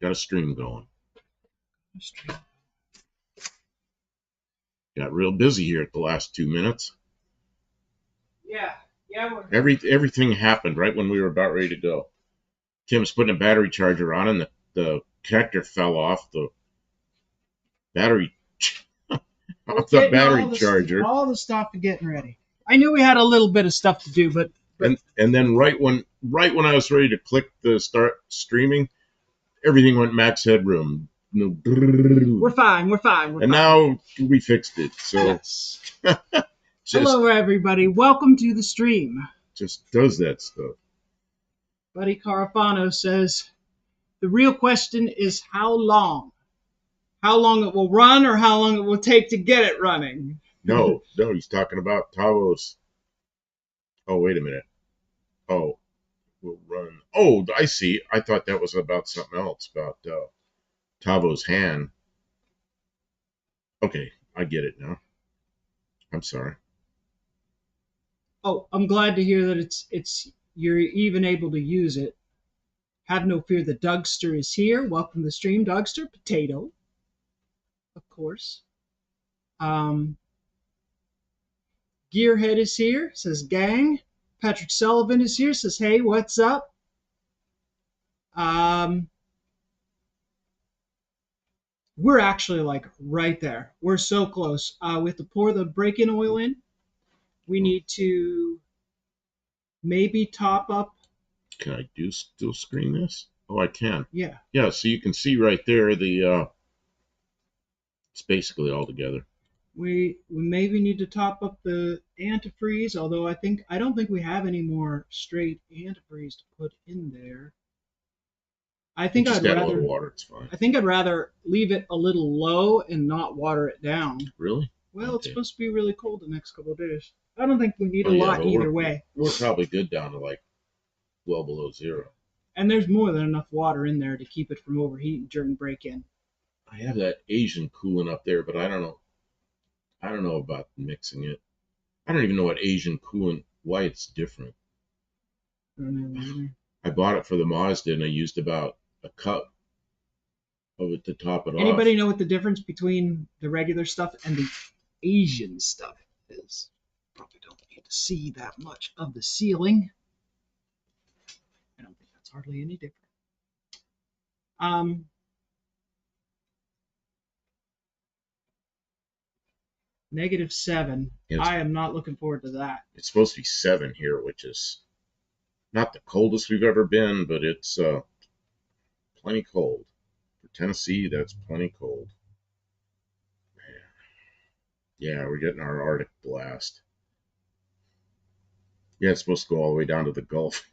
Got a stream going. Got real busy here at the last 2 minutes. Yeah. Everything happened right when we were about ready to go. Tim's putting a battery charger on, and the connector fell off the battery. Off the battery charger. All the stuff for getting ready. I knew we had a little bit of stuff to do, but and then right when I was ready to click the start streaming, everything went max headroom. We're fine. And now we fixed it. So yes. Hello, everybody. Welcome to the stream. Just does that stuff. Buddy Carafano says, the real question is how long? How long it will run or how long it will take to get it running? No, he's talking about Tavo's. Oh, wait a minute. Oh, we'll run. Oh, I see. I thought that was about something else, about Tavo's hand. Okay, I get it now. I'm sorry. Oh, I'm glad to hear that it's you're even able to use it. Have no fear, the Dougster is here. Welcome to the stream, Dougster. Potato, of course. Gearhead is here, says gang. Patrick Sullivan is here, says hey, what's up? We're actually like right there. We're so close. We have to pour the break-in oil in. We need to maybe top up. Can I still screen this? Oh, I can. Yeah. Yeah, so you can see right there the it's basically all together. We maybe need to top up the antifreeze, although I don't think we have any more straight antifreeze to put in there. I think I'd rather add a little water, it's fine. I think I'd rather leave it a little low and not water it down. Really? Well, okay. It's supposed to be really cold the next couple of days. I don't think we need a lot either way. We're probably good down to like well below zero. And there's more than enough water in there to keep it from overheating during break-in. I have that Asian coolant up there, but I don't know about mixing it. I don't even know what Asian coolant, why it's different. I don't know either. I bought it for the Mazda and I used about a cup of it to top it off. Anybody know what the difference between the regular stuff and the Asian stuff is? Probably don't need to see that much of the ceiling. I don't think that's hardly any different. -7. I am not looking forward to that. It's supposed to be 7 here, which is not the coldest we've ever been, but it's plenty cold. For Tennessee, that's plenty cold. Man. Yeah, we're getting our Arctic blast. Yeah, it's supposed to go all the way down to the Gulf.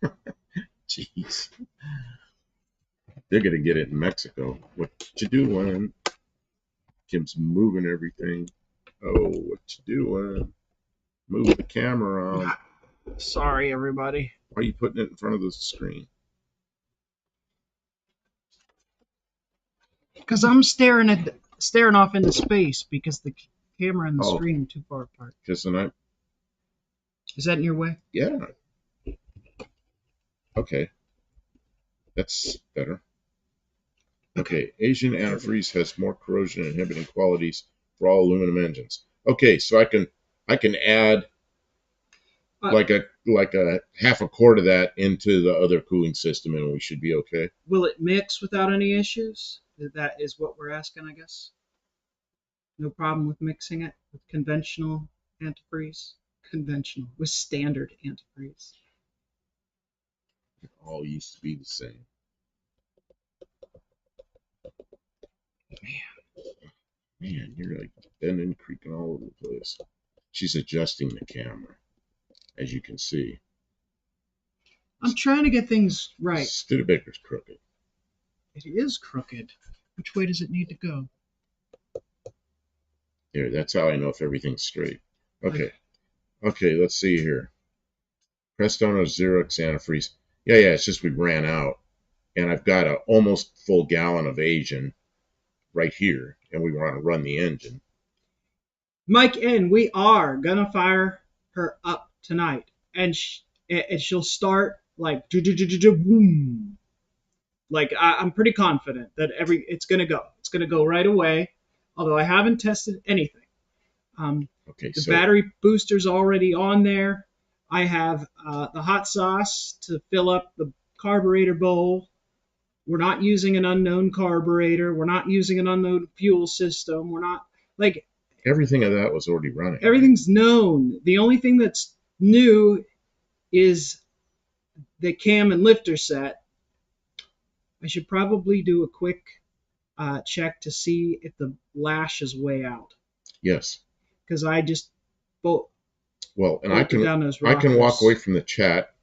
Jeez. They're going to get it in Mexico. What you doing? Kim's moving everything. Oh, what you doing? Move the camera around. Sorry, everybody. Why are you putting it in front of the screen? Because I'm staring off into space because the camera and the screen are too far apart. Is that in your way? Yeah. Okay. That's better. Okay, Asian antifreeze has more corrosion inhibiting qualities for all aluminum engines. Okay, so I can add like a half a quart of that into the other cooling system and we should be okay. Will it mix without any issues? That is what we're asking, I guess. No problem with mixing it with conventional antifreeze? Conventional, with standard antifreeze. It all used to be the same. Man, you're like bending, creaking all over the place. She's adjusting the camera, as you can see. I'm trying to get things right. Studebaker's crooked. It is crooked. Which way does it need to go? There, that's how I know if everything's straight. Okay. Okay, let's see here. Prestano Xerox antifreeze. Yeah, it's just we ran out. And I've got an almost full gallon of Asian right here. And we want to run the engine. Mike N., we are going to fire her up tonight. And she'll start like boom. Like I'm pretty confident that it's going to go. It's going to go right away. Although I haven't tested anything. Um, Okay, the so battery booster's already on there. I have the hot sauce to fill up the carburetor bowl. We're not using an unknown carburetor. We're not using an unknown fuel system. We're not like everything of that was already running, right? everything's known. The only thing that's new is the cam and lifter set. I should probably do a quick check to see if the lash is way out Yes. because I just bolt, Well, and bolted down those I can walk away rockers. from the chat,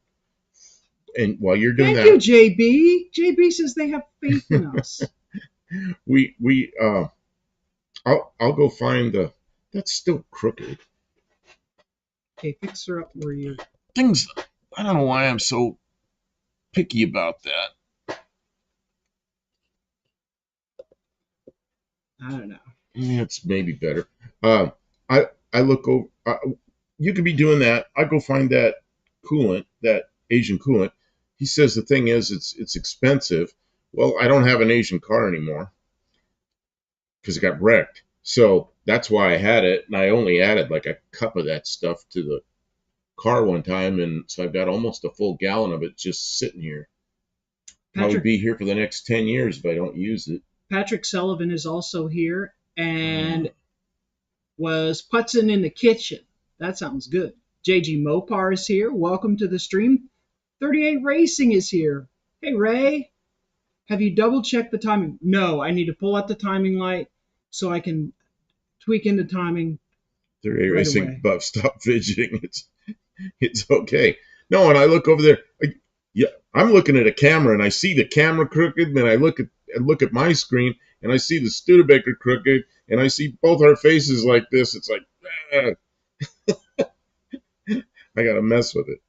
and while you're doing Thank you, that, JB. JB says they have faith in us. we I'll go find the. That's still crooked. Okay, fix her up where you. Things. I don't know why I'm so picky about that. I don't know. Yeah, it's maybe better. Uh, I look over. You could be doing that. I go find that coolant, that Asian coolant. He says the thing is, it's expensive. Well, I don't have an Asian car anymore because it got wrecked. So that's why I had it, and I only added like a cup of that stuff to the car one time, and so I've got almost a full gallon of it just sitting here. Probably Patrick be here for the next 10 years if I don't use it. Patrick Sullivan is also here Uh, and was putzing in the kitchen. That sounds good. JG Mopar is here. Welcome to the stream. 38 Racing is here. Hey Ray, have you double checked the timing? No, I need to pull out the timing light so I can tweak into timing they're right racing, away. but stop fidgeting. It's okay. No, and I look over there. Yeah, I'm looking at a camera, and I see the camera crooked. And then I look at my screen, and I see the Studebaker crooked, and I see both our faces like this. It's like ah, I got to mess with it.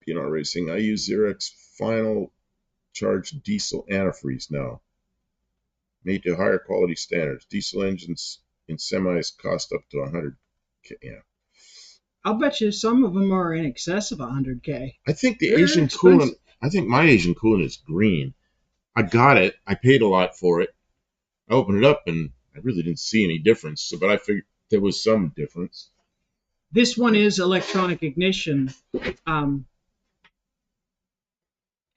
PNR Racing. I use Xerox Final Charge diesel antifreeze now, made to higher quality standards. Diesel engines in semis cost up to 100. Yeah, I'll bet you some of them are in excess of 100K. I think the They're Asian coolant. expensive. I think my Asian coolant is green. I got it. I paid a lot for it. I opened it up and I really didn't see any difference. So, but I figured there was some difference. This one is electronic ignition, um,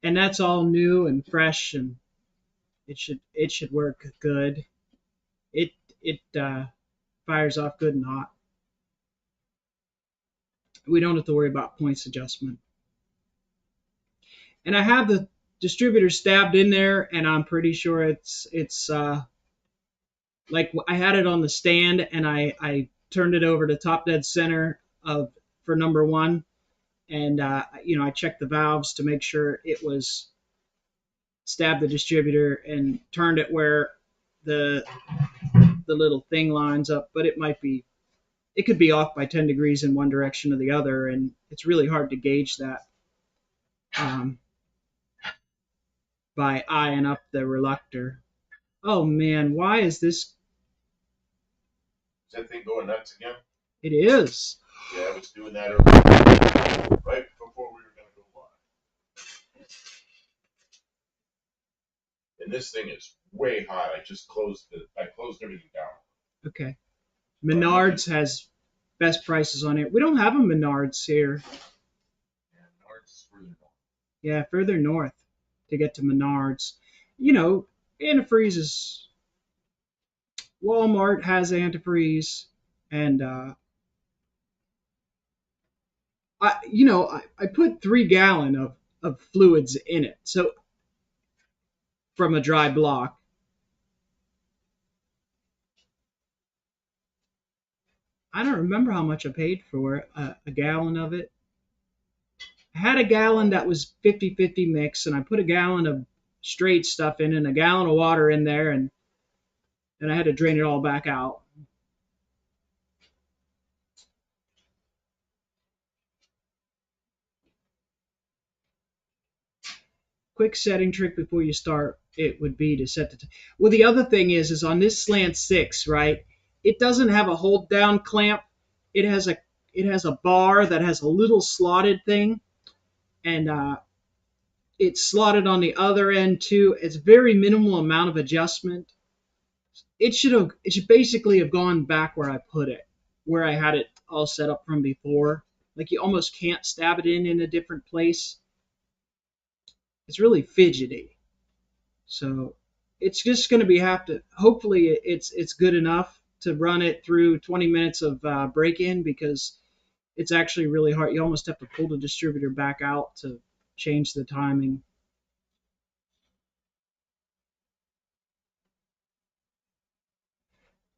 and that's all new and fresh, and it should work good. It it fires off good and hot. We don't have to worry about points adjustment. And I have the distributor stabbed in there, and I'm pretty sure it's like I had it on the stand, and I turned it over to top dead center of for number one, and I checked the valves to make sure it was stabbed the distributor and turned it where the the little thing lines up, but it could be off by 10 degrees in one direction or the other, and it's really hard to gauge that um, by eyeing up the reluctor. Oh man, why is this? Is that thing going nuts again? It is. Yeah, I was doing that earlier, right before we were going to go live. And this thing is way hot. I closed everything down. Okay. But I'm looking. Menards has best prices on it. We don't have a Menards here. Yeah, North's further north. Yeah, further north to get to Menards. Antifreeze is Walmart has antifreeze, and I put 3 gallon of fluids in it. So from a dry block. I don't remember how much I paid for it, a gallon of it. I had a gallon that was 50-50 mix, and I put a gallon of straight stuff in and a gallon of water in there, and then I had to drain it all back out. Quick setting trick before you start it would be to set well, the other thing is on this slant 6, right, it doesn't have a hold down clamp. It has a bar that has a little slotted thing, and it's slotted on the other end too. It's very minimal amount of adjustment. It should basically have gone back where I put it, where I had it all set up from before. Like you almost can't stab it in a different place. It's really fidgety. So it's just going to be have to. Hopefully, it's good enough to run it through 20 minutes of break in because it's actually really hard. You almost have to pull the distributor back out to change the timing.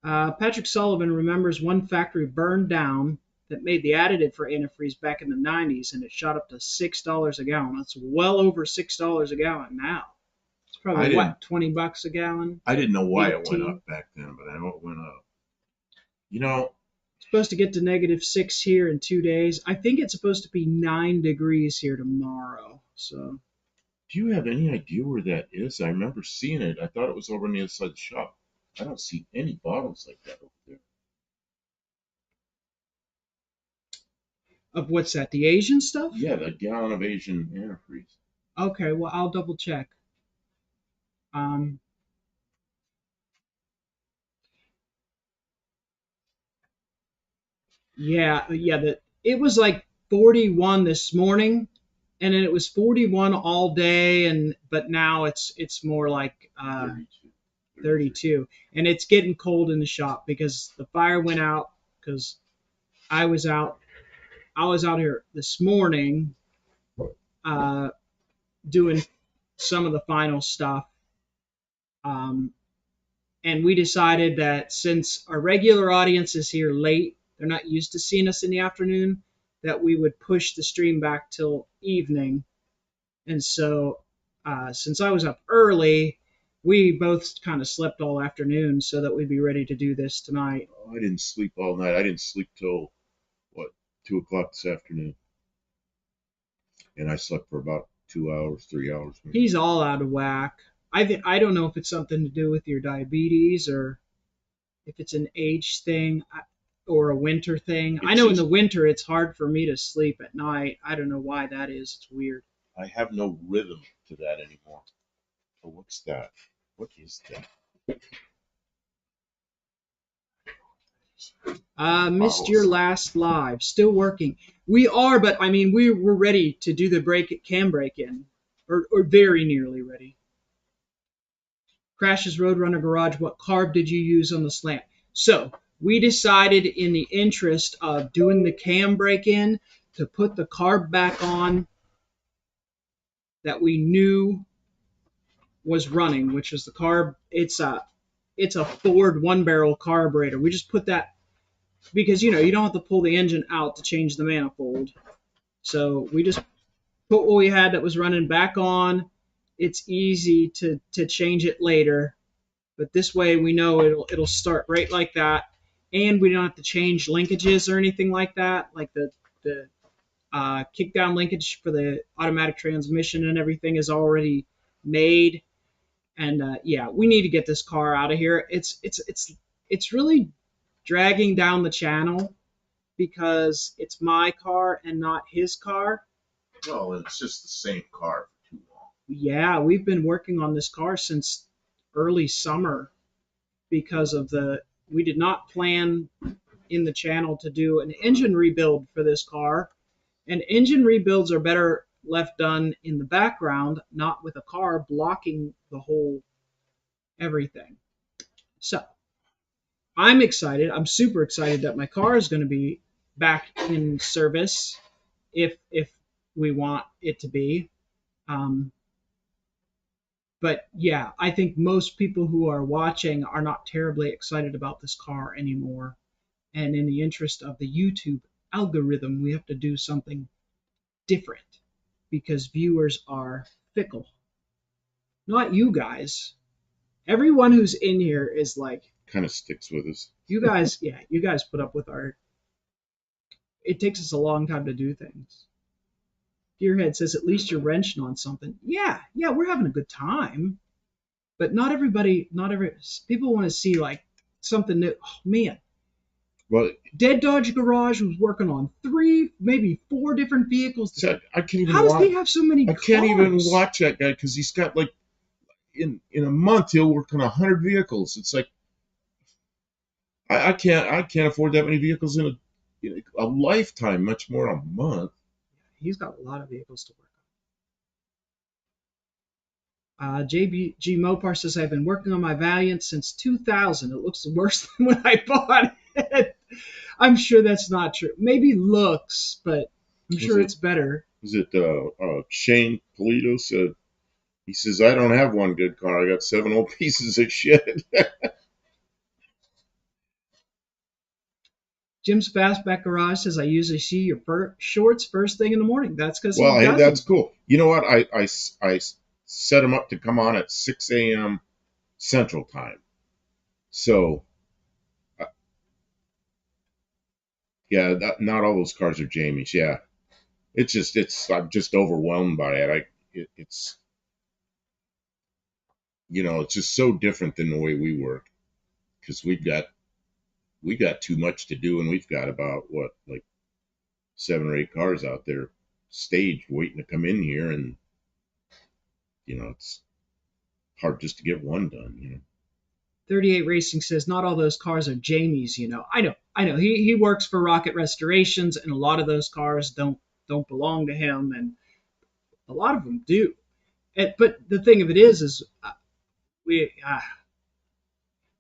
Patrick Sullivan remembers one factory burned down that made the additive for antifreeze back in the 90s, and it shot up to $6 a gallon. That's well over $6 a gallon now. It's I probably didn't what, $20 a gallon, I didn't know why it went 18. up back then, but I know it went up. You know, Supposed to get to -6 here in 2 days. I think it's supposed to be 9 degrees here tomorrow. So do you have any idea where that is? I remember seeing it. I thought it was over on the other side of the shop. I don't see any bottles like that over there. of what's that? The Asian stuff? Yeah, the gallon of Asian antifreeze. Okay, well I'll double check. Um, yeah. It was like 41 this morning, and then it was 41 all day, and but now it's more like 32. 32, and it's getting cold in the shop because the fire went out because I was out. I was out here this morning uh, doing some of the final stuff. Um, and we decided that since our regular audience is here late, they're not used to seeing us in the afternoon, that we would push the stream back till evening. And so, since I was up early, we both kind of slept all afternoon so that we'd be ready to do this tonight. Oh, I didn't sleep all night. I didn't sleep till what 2 o'clock this afternoon, and I slept for about 2 hours, 3 hours maybe. He's all out of whack. I don't know if it's something to do with your diabetes or if it's an age thing or a winter thing. I It's know in the just winter it's hard for me to sleep at night. I don't know why that is. It's weird. I have no rhythm to that anymore. Oh, what's that? What is that? Missed your Bottles. last live. Still working. We are, but I mean we're ready to do the break in, or very nearly ready. Crash's Roadrunner Garage. What carb did you use on the slant? So we decided, in the interest of doing the cam break in, to put the carb back on that we knew was running, which is the carb. It's a Ford 1 barrel carburetor. We just put that because you don't have to pull the engine out to change the manifold. So we just put what we had that was running back on. It's easy to change it later, but this way we know it'll start right like that, and we don't have to change linkages or anything like that, like the kickdown linkage for the automatic transmission and everything is already made. And yeah, we need to get this car out of here. It's really dragging down the channel because it's my car and not his car. Well, it's just the same car for too long. Yeah, we've been working on this car since early summer because of the we did not plan in the channel to do an engine rebuild for this car, and engine rebuilds are better left done in the background, not with a car blocking the whole everything. So I'm excited. I'm super excited that my car is going to be back in service if we want it to be. Um, but yeah, I think most people who are watching are not terribly excited about this car anymore. And in the interest of the YouTube algorithm, we have to do something different because viewers are fickle. Not you guys. Everyone who's in here is like, Kind of sticks with us. you guys, yeah, you guys put up with our. It takes us a long time to do things. Gearhead says, at least you're wrenching on something. Yeah, we're having a good time. But not everybody, not every people want to see like something new. Oh man, Well, Dead Dodge Garage was working on 3, maybe 4 different vehicles. I can't even How does watch. he have so many I can't even cars? watch that guy because he's got like in a month he'll work on 100 vehicles. It's like I can't afford that many vehicles in a lifetime, much more a month. He's got a lot of vehicles to work on. JBG Mopar says, I've been working on my Valiant since 2000. It looks worse than when I bought it. I'm sure that's not true. Maybe looks, but I'm Was sure it it's better. Shane Polito said he says I don't have one good car. I got 7 old pieces of shit. Jim's Fastback Garage says, I usually see your shorts first thing in the morning. That's because he Well, hey, does that's them. cool. You know what? I set them up to come on at 6 a.m. Central Time. So, uh, yeah, not all those cars are Jamie's. Yeah, I'm just overwhelmed by it. It's it's just so different than the way we work because we got too much to do, and we've got about what, like 7 or 8 cars out there staged waiting to come in here, and it's hard just to get one done. 38 Racing says, not all those cars are Jamie's, I know. He works for Rocket Restorations, and a lot of those cars don't belong to him, and a lot of them do. But the thing of it is we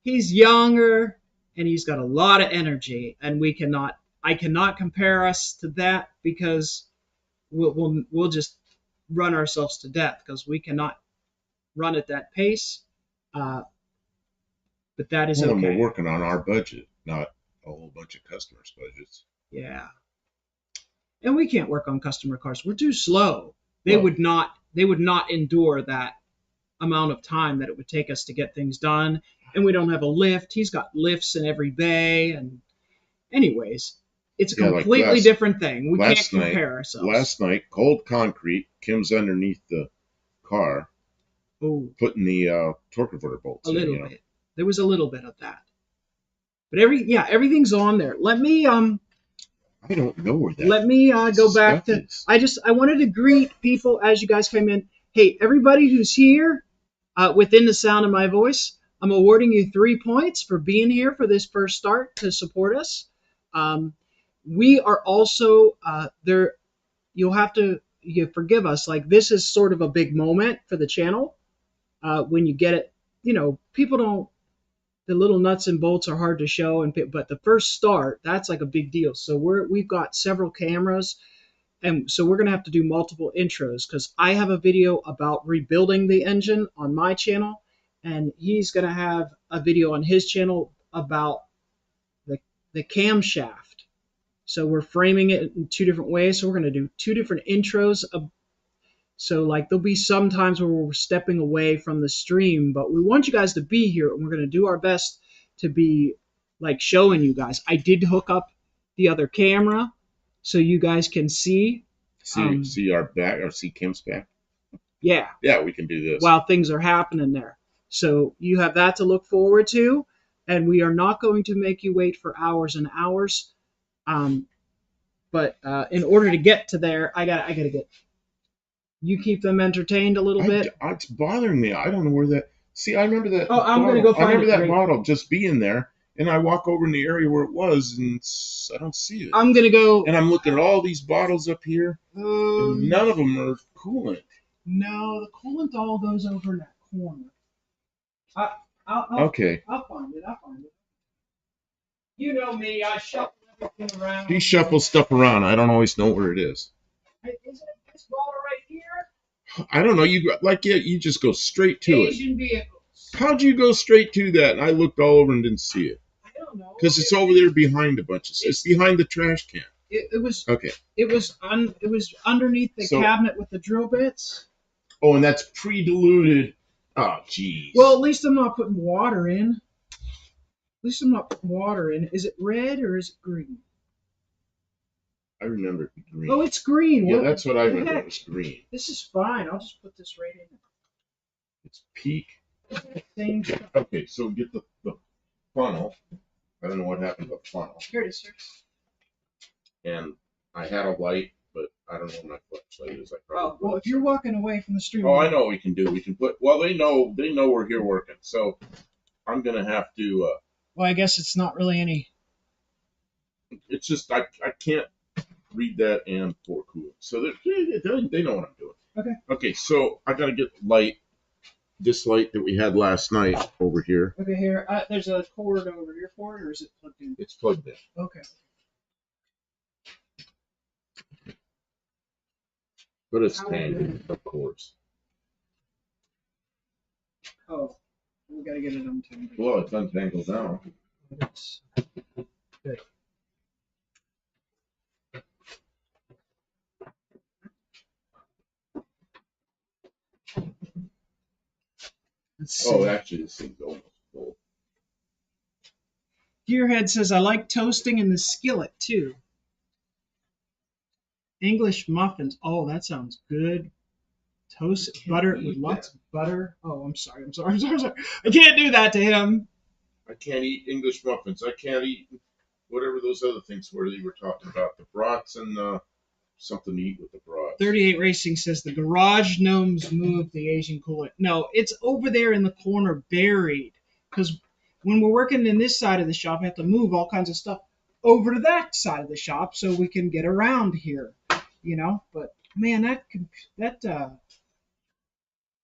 he's younger and he's got a lot of energy, and I cannot compare us to that because we'll just run ourselves to death because we cannot run at that pace. Uh, but that is Well, and we're okay. working on our budget, not a whole bunch of customers' budgets. Yeah, and we can't work on customer cars. We're too slow. They Well, would not. They would not endure that amount of time that it would take us to get things done. And we don't have a lift. He's got lifts in every bay. And anyways, it's a yeah, like completely different thing. We can't last night, compare ourselves. cold concrete. Kim's underneath the car, Oh, putting the torque converter a bolts in. little bit. There was a little bit of that. But everything's on there. I don't know where that Let me go back stuff to. is. I wanted to greet people as you guys came in. Hey, everybody who's here, within the sound of my voice, I'm awarding you 3 points for being here for this first start to support us. Um, we are also there. You'll have to you forgive us. Like this is sort of a big moment for the channel. When you get it, people don't. The little nuts and bolts are hard to show, but the first start, that's like a big deal. So we've got several cameras, and so we're going to have to do multiple intros because I have a video about rebuilding the engine on my channel, and he's going to have a video on his channel about the, the camshaft. So we're framing it in 2 different ways. So we're going to do 2 different intros. So like there'll be some times where we're stepping away from the stream, but we want you guys to be here, and we're going to do our best to be like showing you guys. I did hook up the other camera so you guys can see. See our back, or see Kim's back. Yeah, Yeah, we can do this. while things are happening there. So you have that to look forward to, and we are not going to make you wait for hours and hours. Um, but in order to get to there, I gotta get you keep them entertained a little bit. It's bothering me. I don't know where that. See, I remember that Oh, I'm gonna bottle. go I find remember it. that Great. bottle just being there, and I walk over in the area where it was, and I don't see it. I'm gonna go. And I'm looking at all these bottles up here, and none of them are coolant. No, the coolant all goes over in that corner. I, Okay. I'll find it. I'll find it. You know me. I shuffle everything around. He shuffles stuff around. I don't always know where it is. Hey, isn't it this bottle right here? I don't know. You just go straight to it. Asian vehicles. How'd you go straight to that? And I looked all over and didn't see it. I don't know. Because it's over there behind a bunch of. It's behind the trash can. It was. Okay. It was underneath the cabinet with the drill bits. Oh, and that's pre-diluted. Oh, jeez. Well, at least I'm not putting water in. At least I'm not putting water in. Is it red or is it green? I remember it green. Oh, it's green. Yeah, that's what I remember. It was green. This is fine. I'll just put this right in. It's peak. Same. Okay, so get the funnel. I don't know what happened to the funnel. Here it is, sir. And I had a light, but I don't know where my flashlight is. I probably Well, if you're walking away from the stream. Oh, I know what we can do. We can put. Well, they know we're here working, so I'm gonna have to. Well, I guess it's not really any. It's just I can't read that and pour cool. So they know what I'm doing. Okay. Okay, so I gotta get light. This light that we had last night over here. Okay, here. There's a cord over here for it, or is it plugged in? It's plugged in. Okay. But it's tangled, of course. Oh, we gotta get it untangled. Well, it's untangled now. It's good. Let's see. Oh, actually, this thing's almost full. Gearhead says, I like toasting in the skillet too. English muffins. Oh, that sounds good. Toast butter with lots of butter. Oh, I'm sorry. I can't do that to him. I can't eat English muffins. I can't eat whatever those other things were that you were talking about. The brats and something to eat with the brats. 38 Racing says the garage gnomes moved the Asian coolant. No, it's over there in the corner buried. Because when we're working in this side of the shop, we have to move all kinds of stuff over to that side of the shop so we can get around here. But man,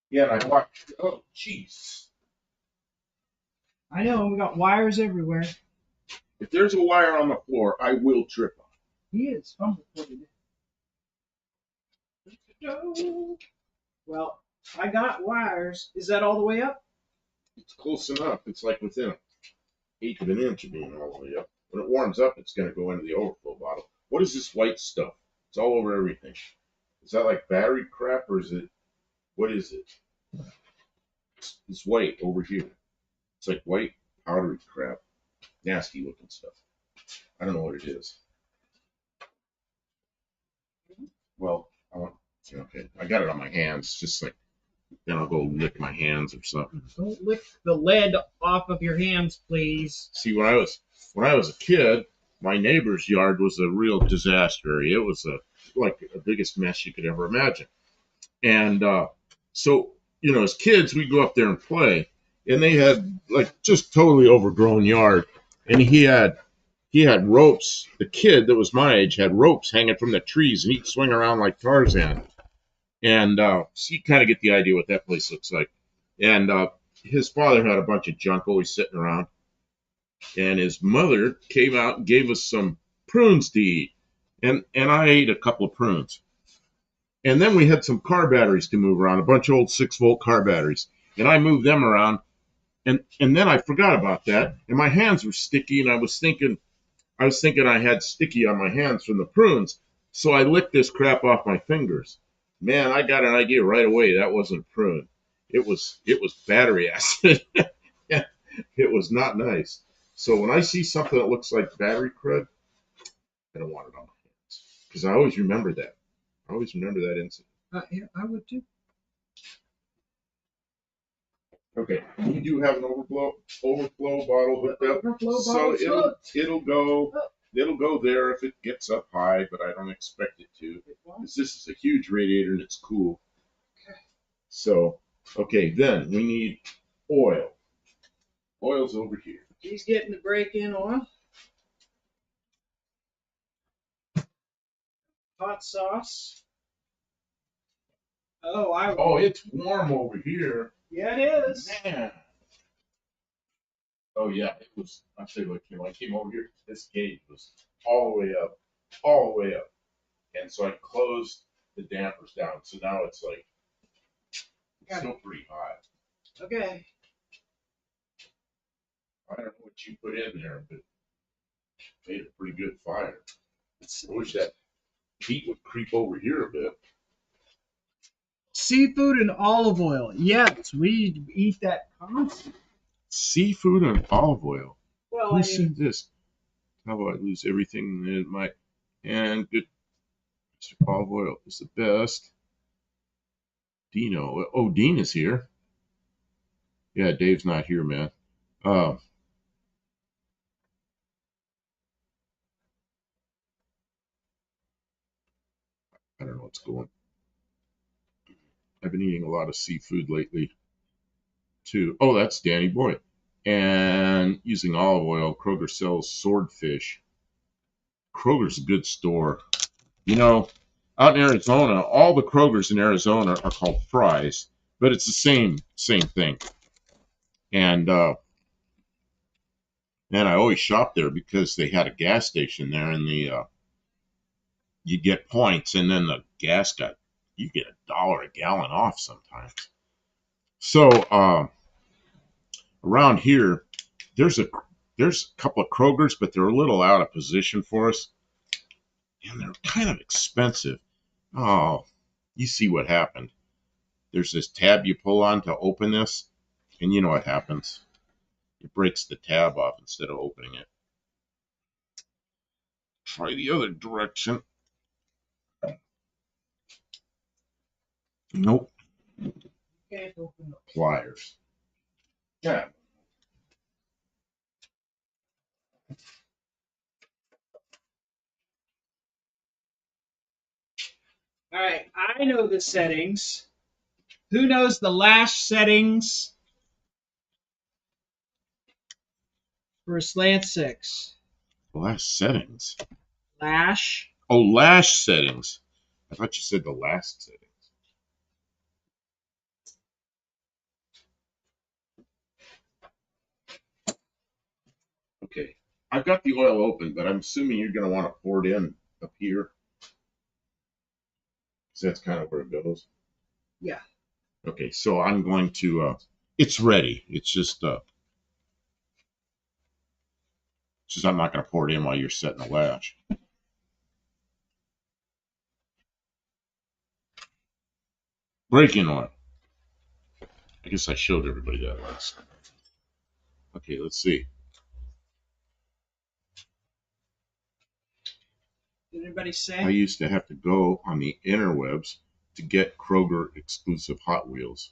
Yeah, and I watched. Oh, jeez. I know we got wires everywhere. If there's a wire on the floor, I will trip on it. He is fumble footed. Well, I got wires. Is that all the way up? It's close enough. It's like within an eighth of an inch of being all the way up. When it warms up, it's going to go into the overflow bottle. What is this white stuff? It's all over everything. Is that like battery crap, or is it? What is it? It's white over here. It's like white powdery crap. Nasty looking stuff. I don't know what it is. Well, okay. I got it on my hands. Just like, then I'll go lick my hands or something. Don't lick the lead off of your hands, please. See, when I was a kid, my neighbor's yard was a real disaster. It was like the biggest mess you could ever imagine. And so, as kids, we'd go up there and play, and they had like just totally overgrown yard, and he had ropes. The kid that was my age had ropes hanging from the trees, and he'd swing around like Tarzan. And so you kind of get the idea what that place looks like. And his father had a bunch of junk always sitting around, and his mother came out and gave us some prunes to eat, and I ate a couple of prunes. And then we had some car batteries to move around, a bunch of old 6-volt car batteries, and I moved them around, and then I forgot about that, and my hands were sticky, and I was thinking I had sticky on my hands from the prunes, so I licked this crap off my fingers. Man, I got an idea right away. That wasn't prune. It was battery acid. It was not nice. So when I see something that looks like battery crud, I don't want it on my hands because I always remember that. I always remember that incident. Yeah, I would too. Okay, we do have an overflow bottle hooked up, so it'll go there if it gets up high, but I don't expect it to. Because this is a huge radiator and it's cool. Okay. So, okay, then we need oil. Oil's over here. He's getting the break-in oil. Hot sauce. Oh, it's warm over here. Yeah, it is. Man. Oh yeah, it was. I'll tell you what, when I came over here, this gauge was all the way up, and so I closed the dampers down. So now it's like still pretty hot. Okay. I don't know what you put in there, but it made a pretty good fire. I wish that heat would creep over here a bit. Seafood and olive oil. Yes, we eat that constantly. Seafood and olive oil. Well, Who said this? How about I lose everything in my and good Mr. Olive oil is the best. Dino. Oh, Dean is here. Yeah, Dave's not here, man. I don't know what's going. I've been eating a lot of seafood lately too. Oh, that's Danny Boy. And using olive oil, Kroger sells swordfish. Kroger's a good store. You know, out in Arizona, all the Krogers in Arizona are called Fry's, but it's the same thing. And and I always shop there because they had a gas station there, and you get points, and then the gas got you get $1 a gallon off sometimes. So around here, there's a couple of Krogers, but they're a little out of position for us, and they're kind of expensive. Oh, you see what happened. There's this tab you pull on to open this, and you know what happens. It breaks the tab off instead of opening it. Try the other direction. Nope. Can't open the Pliers. Yeah. All right, I know the settings. Who knows the lash settings for a slant six? Lash settings. Lash. Oh, lash settings. I thought you said the last settings. Okay. I've got the oil open, but I'm assuming you're going to want to pour it in up here. Because that's kind of where it goes. Yeah. Okay, so I'm going to, it's ready. It's just I'm not going to pour it in while you're setting the lash. Breaking oil. I guess I showed everybody that last time. Okay, let's see. Did anybody I say? used to have to go on the interwebs to get Kroger exclusive Hot Wheels.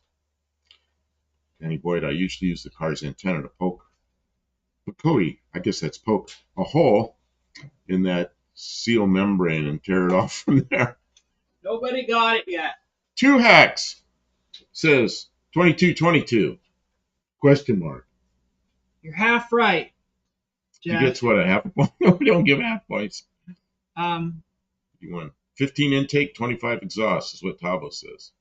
Danny Boyd, I usually use the car's antenna to poke. But Cody, I guess that's poke a hole in that seal membrane and tear it off from there. Nobody got it yet. Two hacks says 2222 question mark. You're half right, He Jeff. gets what, a half a point? We don't give half points. Um, You won. 15 intake, 25 exhaust is what Tabo says.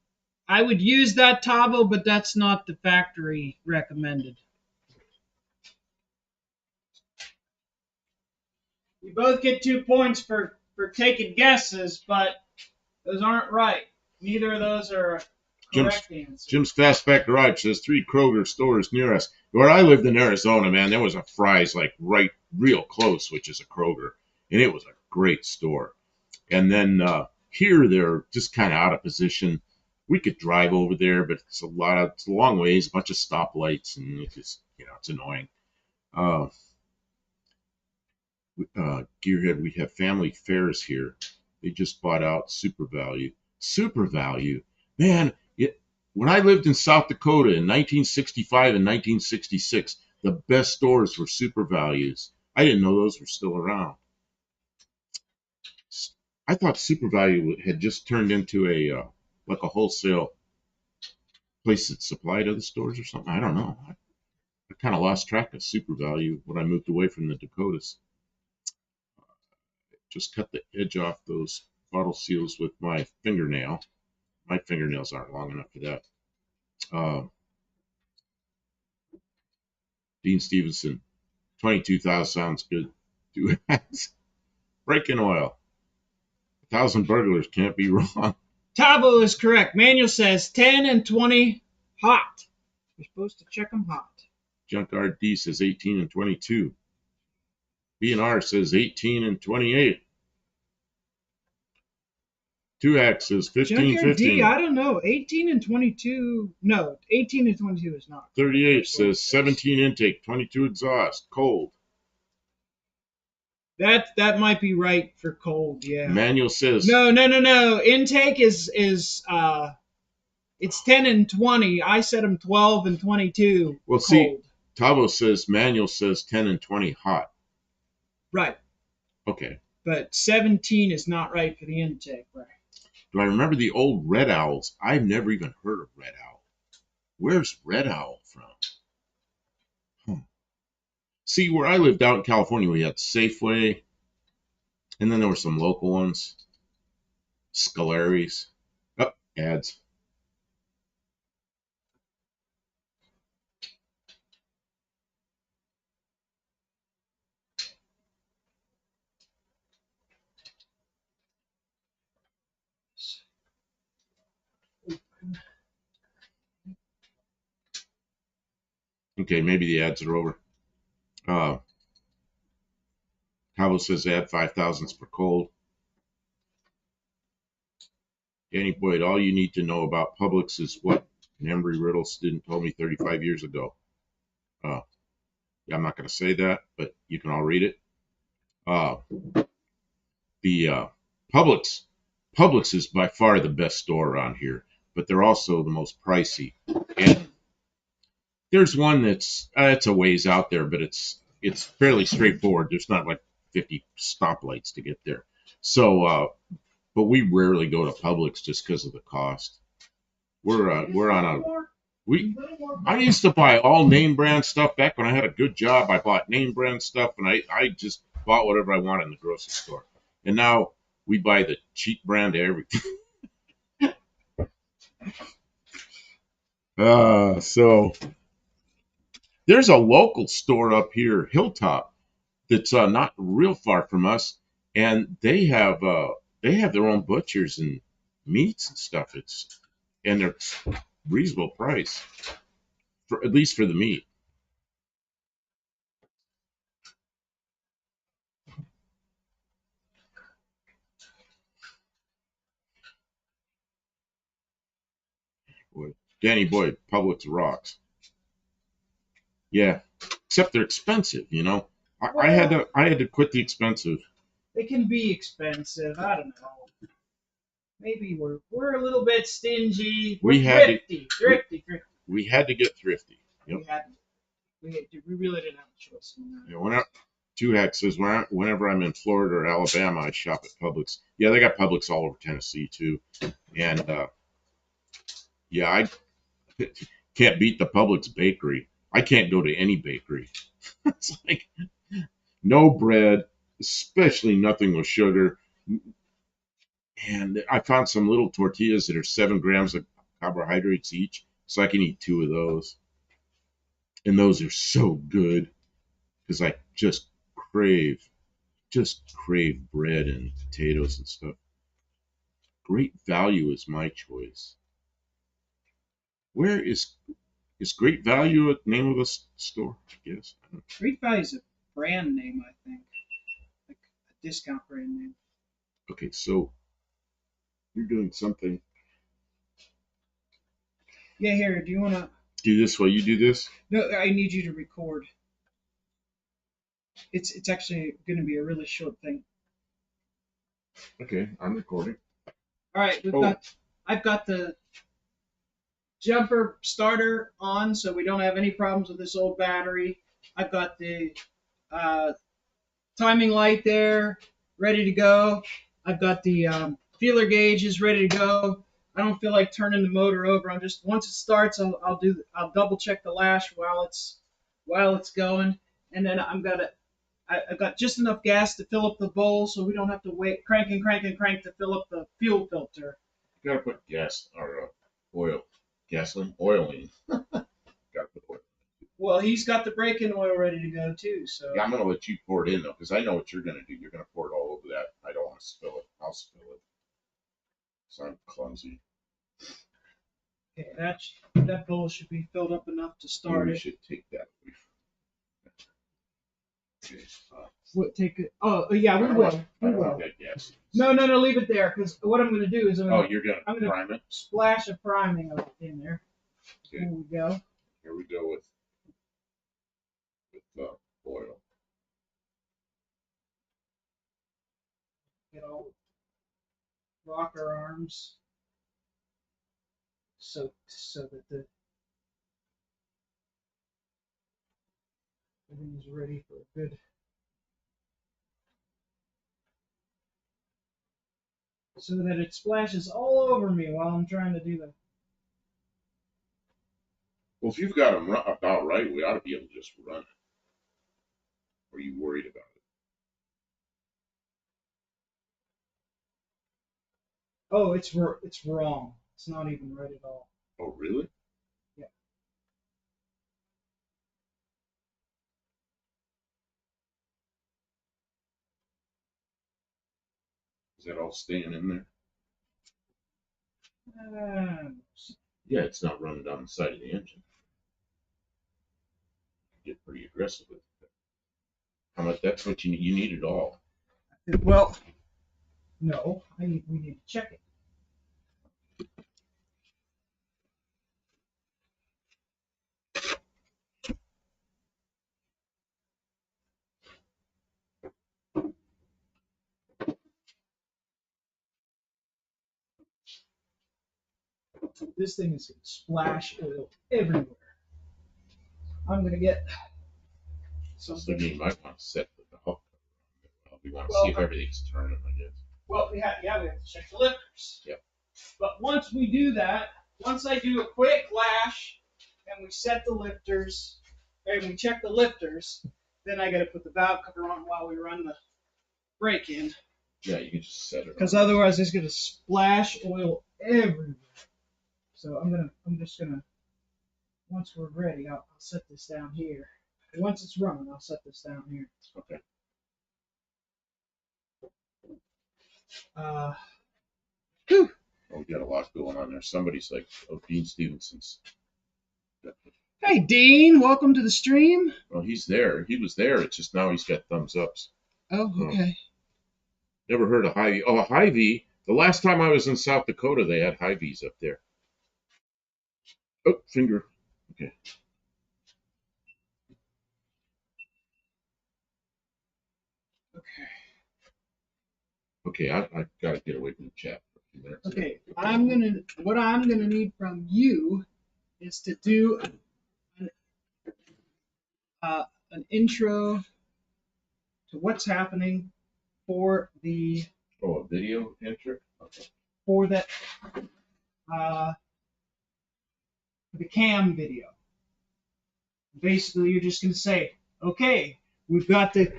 I would use that Tabo, but that's not the factory recommended. You both get 2 points for taking guesses, but those aren't right. Neither of those are correct answers. Jim's Fastback Garage says 3 Kroger stores near us. Where I lived in Arizona, man, there was a Fry's like right real close, which is a Kroger, and it was a great store. And then here they're just kind of out of position. We could drive over there, but it's a long ways, a bunch of stoplights, and it just it's annoying. Gearhead, we have family fairs here. They just bought out Super Value. Super Value, man. When I lived in South Dakota in 1965 and 1966, the best stores were Super Values. I didn't know those were still around. I thought Super Value had just turned into a like a wholesale place that supplied other stores or something. I don't know. I kind of lost track of Super Value when I moved away from the Dakotas. Just cut the edge off those bottle seals with my fingernail. My fingernails aren't long enough for that. Dean Stevenson, 22,000 sounds good. Two hats. Breaking oil. 1,000 burglars can't be wrong. Tabo is correct. Manual says 10 and 20 hot. You're supposed to check them hot. Junkyard D says 18 and 22. B&R says 18 and 28. 2X says 15, Junkyard 15. D, I don't know. 18 and 22. No, 18 and 22 is not. 38 says 17 intake, 22 exhaust, cold. That might be right for cold, yeah. Manual says No. Intake is it's 10 and 20. I set them 12 and 22. Well, cold. see, Tavo says manual says 10 and 20 hot. Right. Okay. But 17 is not right for the intake, right? Do I remember the old red owls? I've never even heard of red owl. Where's red owl from? Huh. See, where I lived out in California, we had Safeway, and then there were some local ones, Scalari's. Oh, ads. Okay, maybe the ads are over. Uh, Cabo says add 5,000s per cold. Danny Boyd, all you need to know about Publix is what Embry Riddles didn't told me 35 years ago. Uh, yeah, I'm not going to say that, but you can all read it. Uh, the Publix, Publix is by far the best store around here, but they're also the most pricey. And there's one that's it's a ways out there, but it's fairly straightforward. There's not like 50 stoplights to get there. So, but we rarely go to Publix just because of the cost. We're on a we. I used to buy all name brand stuff back when I had a good job. I bought name brand stuff, and I just bought whatever I wanted in the grocery store. And now we buy the cheap brand everything. So there's a local store up here, Hilltop, that's not real far from us, and they have their own butchers and meats and stuff. And they're reasonable price for at least for the meat. Boy, Danny Boyd, Publix rocks. Yeah, except they're expensive. You know, I had to quit the expensive. It can be expensive. I don't know. Maybe we're a little bit stingy. We're We had thrifty, thrifty, thrifty. we had to get thrifty. Yep. We really didn't have a choice in that. Yeah, whenever Two Hack says whenever I'm in Florida or Alabama, I shop at Publix. Yeah, they got Publix all over Tennessee too, and yeah, I can't beat the Publix bakery. I can't go to any bakery. It's like no bread, especially nothing with sugar. And I found some little tortillas that are 7 grams of carbohydrates each, so I can eat 2 of those. And those are so good because I just crave bread and potatoes and stuff. Great Value is my choice. Where is Great Value a name of a store? I guess. Great Value is a brand name, I think, like a discount brand name. Okay, so you're doing something. Yeah, here. Do you want to? Do this while you do this. No, I need you to record. It's actually going to be a really short thing. Okay, I'm recording. All right, I've got the jumper starter on, so we don't have any problems with this old battery. I've got the uh, timing light there, ready to go. I've got the feeler gauges ready to go. I don't feel like turning the motor over. I'm just once it starts, I'll double check the lash while it's going, and then I've got just enough gas to fill up the bowl, so we don't have to wait crank and crank and crank to fill up the fuel filter. You gotta put gas or oil, gasoline, oil in. Gotta put oil. Well, he's got the braking oil ready to go too. So Yeah, I'm gonna let you pour it in though, because I know what you're gonna do. You're gonna pour it all over that. I don't want to spill it. I'll spill it. So I'm clumsy. okay, that bowl should be filled up enough to start Maybe we it. should take that away. Okay. What take it? Oh, yeah, we will. We will. That gas. No, leave it there because what I'm going to do is You're gonna I'm gonna prime it. splash a priming in there. Okay. There we go. Here we go with oil. Get all rocker arms so that the everything is ready for a good so that it splashes all over me while I'm trying to do the. Well, if you've got them about right, we ought to be able to just run it. Or are you worried about it? Oh, it's wrong. It's not even right at all. Oh, really? Yeah. Is that all staying in there? Uh, Yeah, it's not running down the side of the engine. Get pretty aggressive with it. How much? That's what you need. You need it all. well, no. We need to check it. This thing is gonna splash oil everywhere. I'm gonna get So still something. you might want to set the hook. We want to see Well, if everything's turning, I guess. well, we have to check the lifters. Yep. But once we do that, once I do a quick lash and we set the lifters, and we check the lifters, then I got to put the valve cover on while we run the brake in. Yeah, you can just set it. Because otherwise, it's going to splash oil everywhere. So I'm just gonna, once we're ready, I'll set this down here. Once it's running, I'll set this down here. Okay. Uh, Oh, we got a lot going on there. Somebody's like, oh, Dean Stevenson's. hey, Dean, welcome to the stream. Well, he's there. He was there. It's just now he's got thumbs ups. Oh, okay. Never heard of Hy-Vee. Oh, Hy-Vee. The last time I was in South Dakota, they had Hy-Vees up there. Oh, finger. Okay. Okay. Okay, I got to get away from the chat for a few minutes. Okay, what I'm gonna need from you is to do an intro to what's happening for the Oh, a video intro? Okay. for that uh, the cam video. Basically, you're just gonna say, okay, we've got the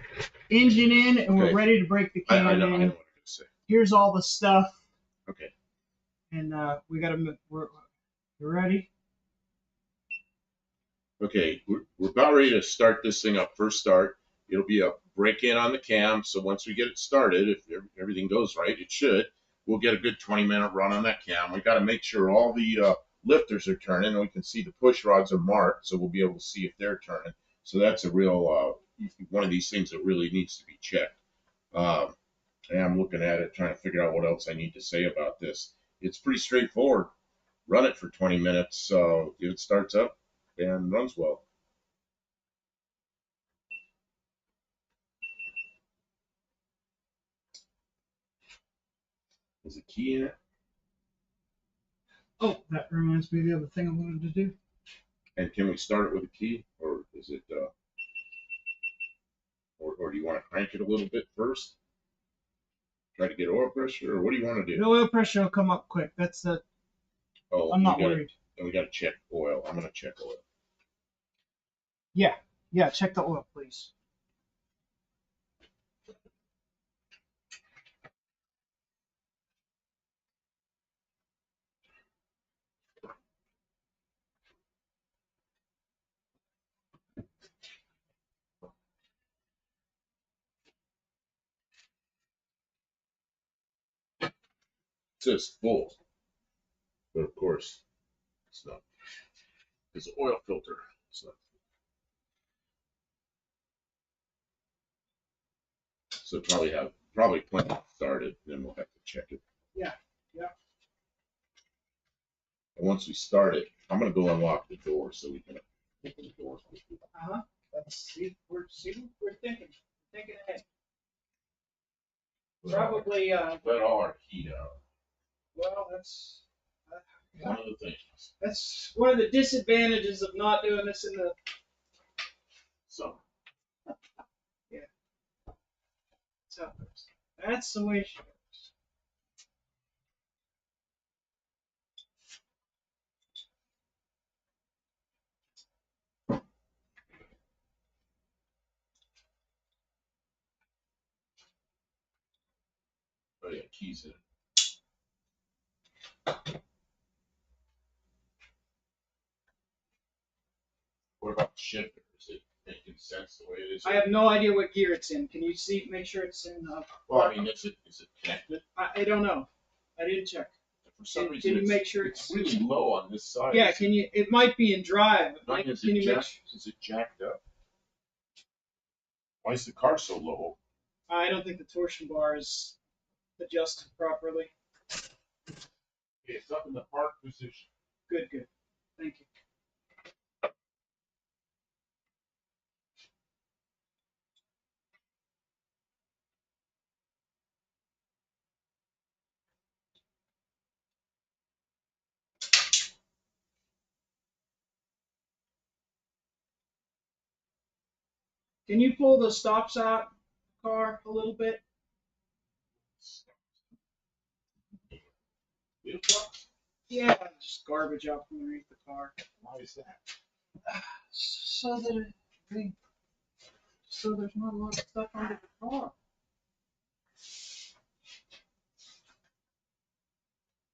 engine in and we're Okay. ready to break the cam I know what I'm in. going to say. Here's all the stuff, Okay. and we're ready. Okay, we're about ready to start this thing up. First start, it'll be a break in on the cam. So once we get it started, if everything goes right, it should. We'll get a good 20-minute run on that cam. We got to make sure all the lifters are turning, and we can see the push rods are marked, so we'll be able to see if they're turning. So that's a real one of these things that really needs to be checked. Um, and I'm looking at it, trying to figure out what else I need to say about this. It's pretty straightforward. Run it for 20 minutes, so it starts up and runs well. Is a key in it? Oh, that reminds me of the other thing I wanted to do. And can we start it with a key, or is it, or do you want to crank it a little bit first? Try to get oil pressure, or what do you want to The do? oil pressure will come up quick. That's the. Oh, I'm not worried. And we got to check oil. I'm going to check oil. Yeah, yeah. Check the oil, please. It says full, but of course it's not. It's an oil filter. So, so probably plenty started. Then we'll have to check it. Yeah, yeah. And once we start it, I'm going to go unlock the door so we can open the door. Uh-huh. Let's see. We're thinking ahead. Probably. Let all our heat out. Well, that's. One of the things. That's one of the disadvantages of not doing this in the. So Yeah. So that's the way she goes. keys in it. What about the shifter? Is it making sense the way it is? I have no idea what gear it's in. Can you see? Make sure it's in. Well, I mean, is it connected? I don't know. I didn't check. For some Can reason, you make sure it's really low on this side. Yeah. Can you? It might be in drive. Like, Can is you make? Is it jacked up? Why is the car so low? I don't think the torsion bar is adjusted properly. Okay, it's up in the park position. Good. Thank you. Can you pull the stops out car a little bit? Yeah, just garbage out from underneath the car. Why is that? So that so there's not a lot of stuff under the car.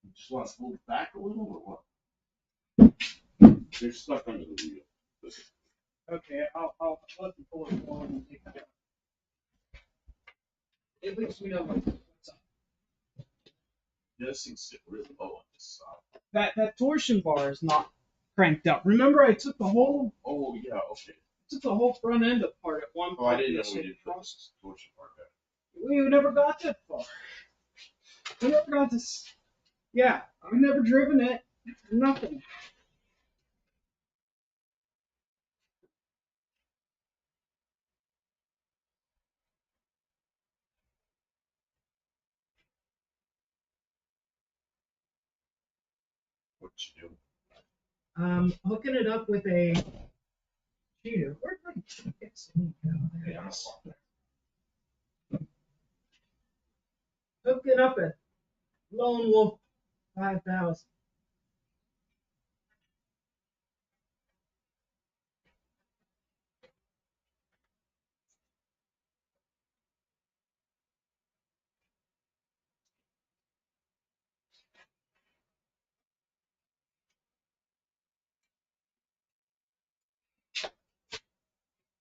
You just want to move back a little, or what? There's stuff under the wheel. Listen. Okay, I'll let them pull it forward and take that out. At least we know what's up. This thing's sit really low on this side. That torsion bar is not cranked up. Remember, I took the whole Okay. front end apart at one point. Oh, I didn't know we did torsion bar back. We never got that far. We never got this. Yeah, I've never driven it. Nothing. What you do? Hooking it up with a cheater. Where'd my tickets go? There it is. Hooking up a Lone Wolf 5000.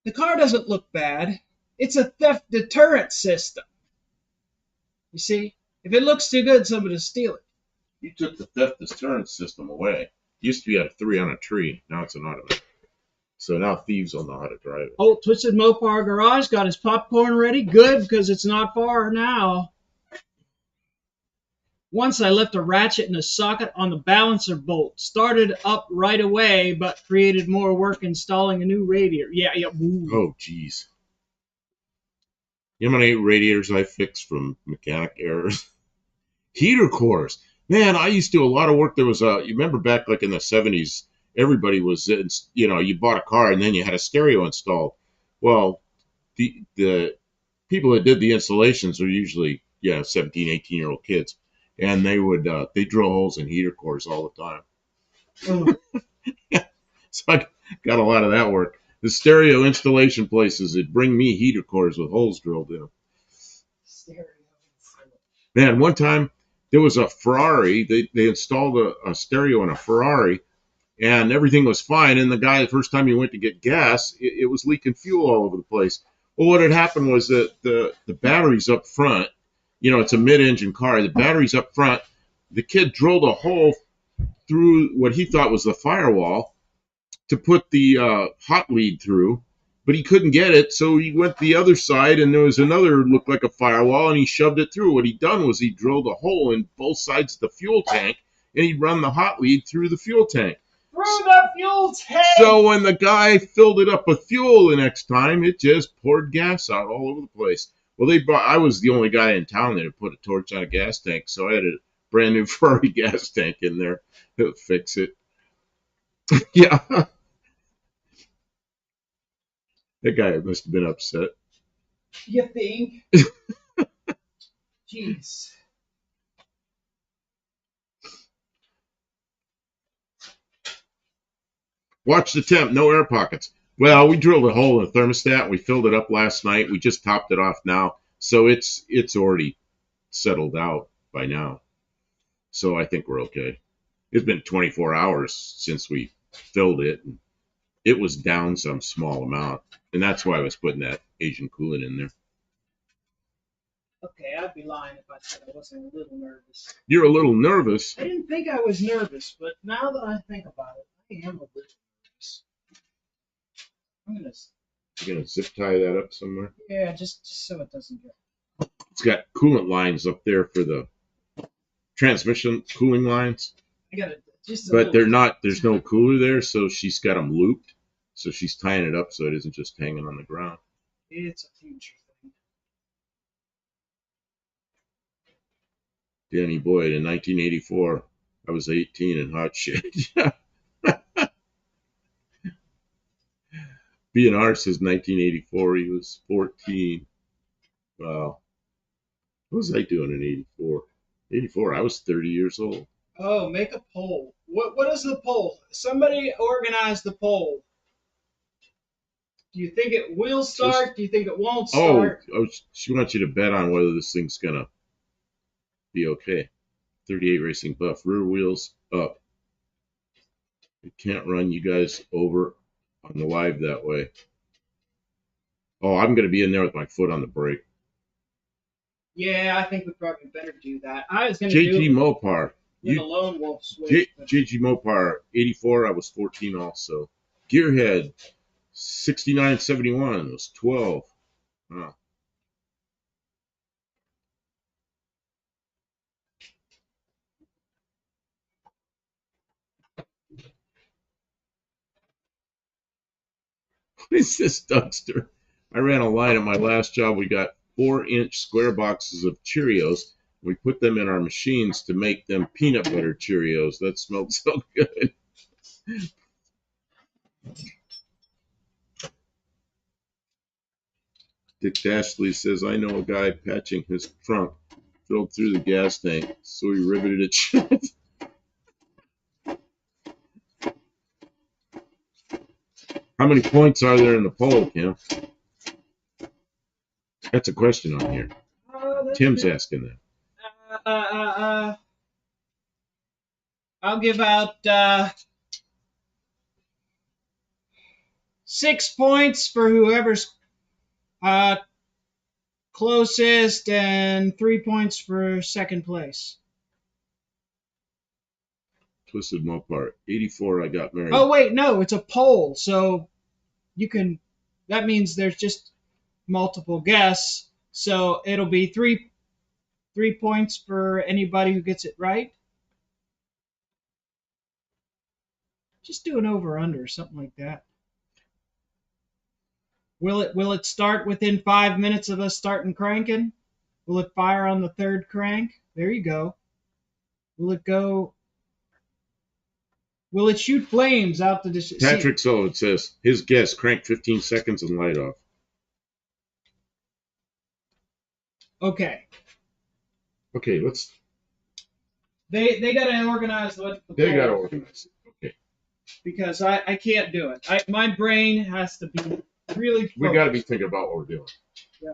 The car doesn't look bad. It's a theft deterrent system. You see? If it looks too good, somebody will steal it. You took the theft deterrent system away. It used to be at a 3 on a tree. Now it's an automatic. So now thieves will know how to drive it. Oh, Twisted Mopar Garage got his popcorn ready. Good, because it's not far now. Once I left a ratchet in a socket on the balancer bolt. Started up right away, but created more work installing a new radiator. Yeah. Ooh. Oh, jeez. You know how many radiators I fixed from mechanic errors? Heater cores. Man, I used to do a lot of work. There was you remember back like in the 70s, everybody was, you bought a car and then you had a stereo installed. Well, the people that did the installations are usually, 17, 18-year-old kids. And they drill holes in heater cores all the time. Oh. So I got a lot of that work. The stereo installation places that bring me heater cores with holes drilled in them. Man, one time there was a Ferrari. They installed a stereo in a Ferrari, and everything was fine. And the guy, the first time he went to get gas, it was leaking fuel all over the place. Well, what had happened was that the batteries up front, it's a mid-engine car. The batteries up front, the kid drilled a hole through what he thought was the firewall to put the hot lead through, but he couldn't get it, so he went the other side, and there was another looked like a firewall, and he shoved it through. What he'd done was he drilled a hole in both sides of the fuel tank, and he'd run the hot lead through the fuel tank. Through the fuel tank! So when the guy filled it up with fuel the next time, it just poured gas out all over the place. Well, I was the only guy in town that had put a torch on a gas tank, so I had a brand new Ferrari gas tank in there to fix it. Yeah. That guy must have been upset. You think? Jeez. Watch the temp, no air pockets. Well, we drilled a hole in the thermostat. We filled it up last night. We just topped it off now, so it's already settled out. by now. So I think we're okay. It's been 24 hours since we filled it. And it was down some small amount. And that's why I was putting that Asian coolant in there. Okay, I'd be lying if I said I wasn't a little nervous. You're a little nervous. I didn't think I was nervous, but now that I think about it, I am a little nervous. I'm gonna, You're gonna zip tie that up somewhere. yeah, just so it doesn't get. It's got coolant lines up there for the transmission cooling lines, I got it. Just a but little. they're not. There's no cooler there, so she's got them looped. So she's tying it up so it isn't just hanging on the ground. It's a future thing. Danny Boyd in 1984. I was 18 and hot shit. BNR says 1984. He was 14. Wow. What was I doing in 84? 84, I was 30 years old. Oh, make a poll. What is the poll? Somebody organize the poll. Do you think it will start? Do you think it won't start? Oh, she wants you to bet on whether this thing's going to be okay. 38 Racing Buff. Rear wheels up. It can't run you guys over on the live that way. Oh, I'm going to be in there with my foot on the brake. Yeah, I think we probably better do that. I was going to do JG it Mopar. with a lone wolf switch. JG Mopar, 84. I was 14 also. Gearhead, 69.71 was 12. Huh. What is this dumpster? I ran a line at my last job. We got 4-inch square boxes of Cheerios. We put them in our machines to make them peanut butter Cheerios. That smelled so good. Dick Dashley says, I know a guy patching his trunk filled through the gas tank, so he riveted it shut. How many points are there in the poll, Kim? That's a question on here. Tim's asking that. I'll give out 6 points for whoever's closest and 3 points for second place. Twisted Mopar, 84, I got married. Oh, wait, no, it's a poll. So you can, that means there's just multiple guesses. So it'll be three points for anybody who gets it right. Just do an over under, something like that. Will it start within 5 minutes of us starting cranking? Will it fire on the third crank? There you go. Will it go? Will it shoot flames out the? Patrick Sullivan says his guess: crank 15 seconds and light off. Okay. Okay, let's. They got to organize what. They got to organize it. Okay. Because I can't do it. My brain has to be really focused. We got to be thinking about what we're doing. Yeah.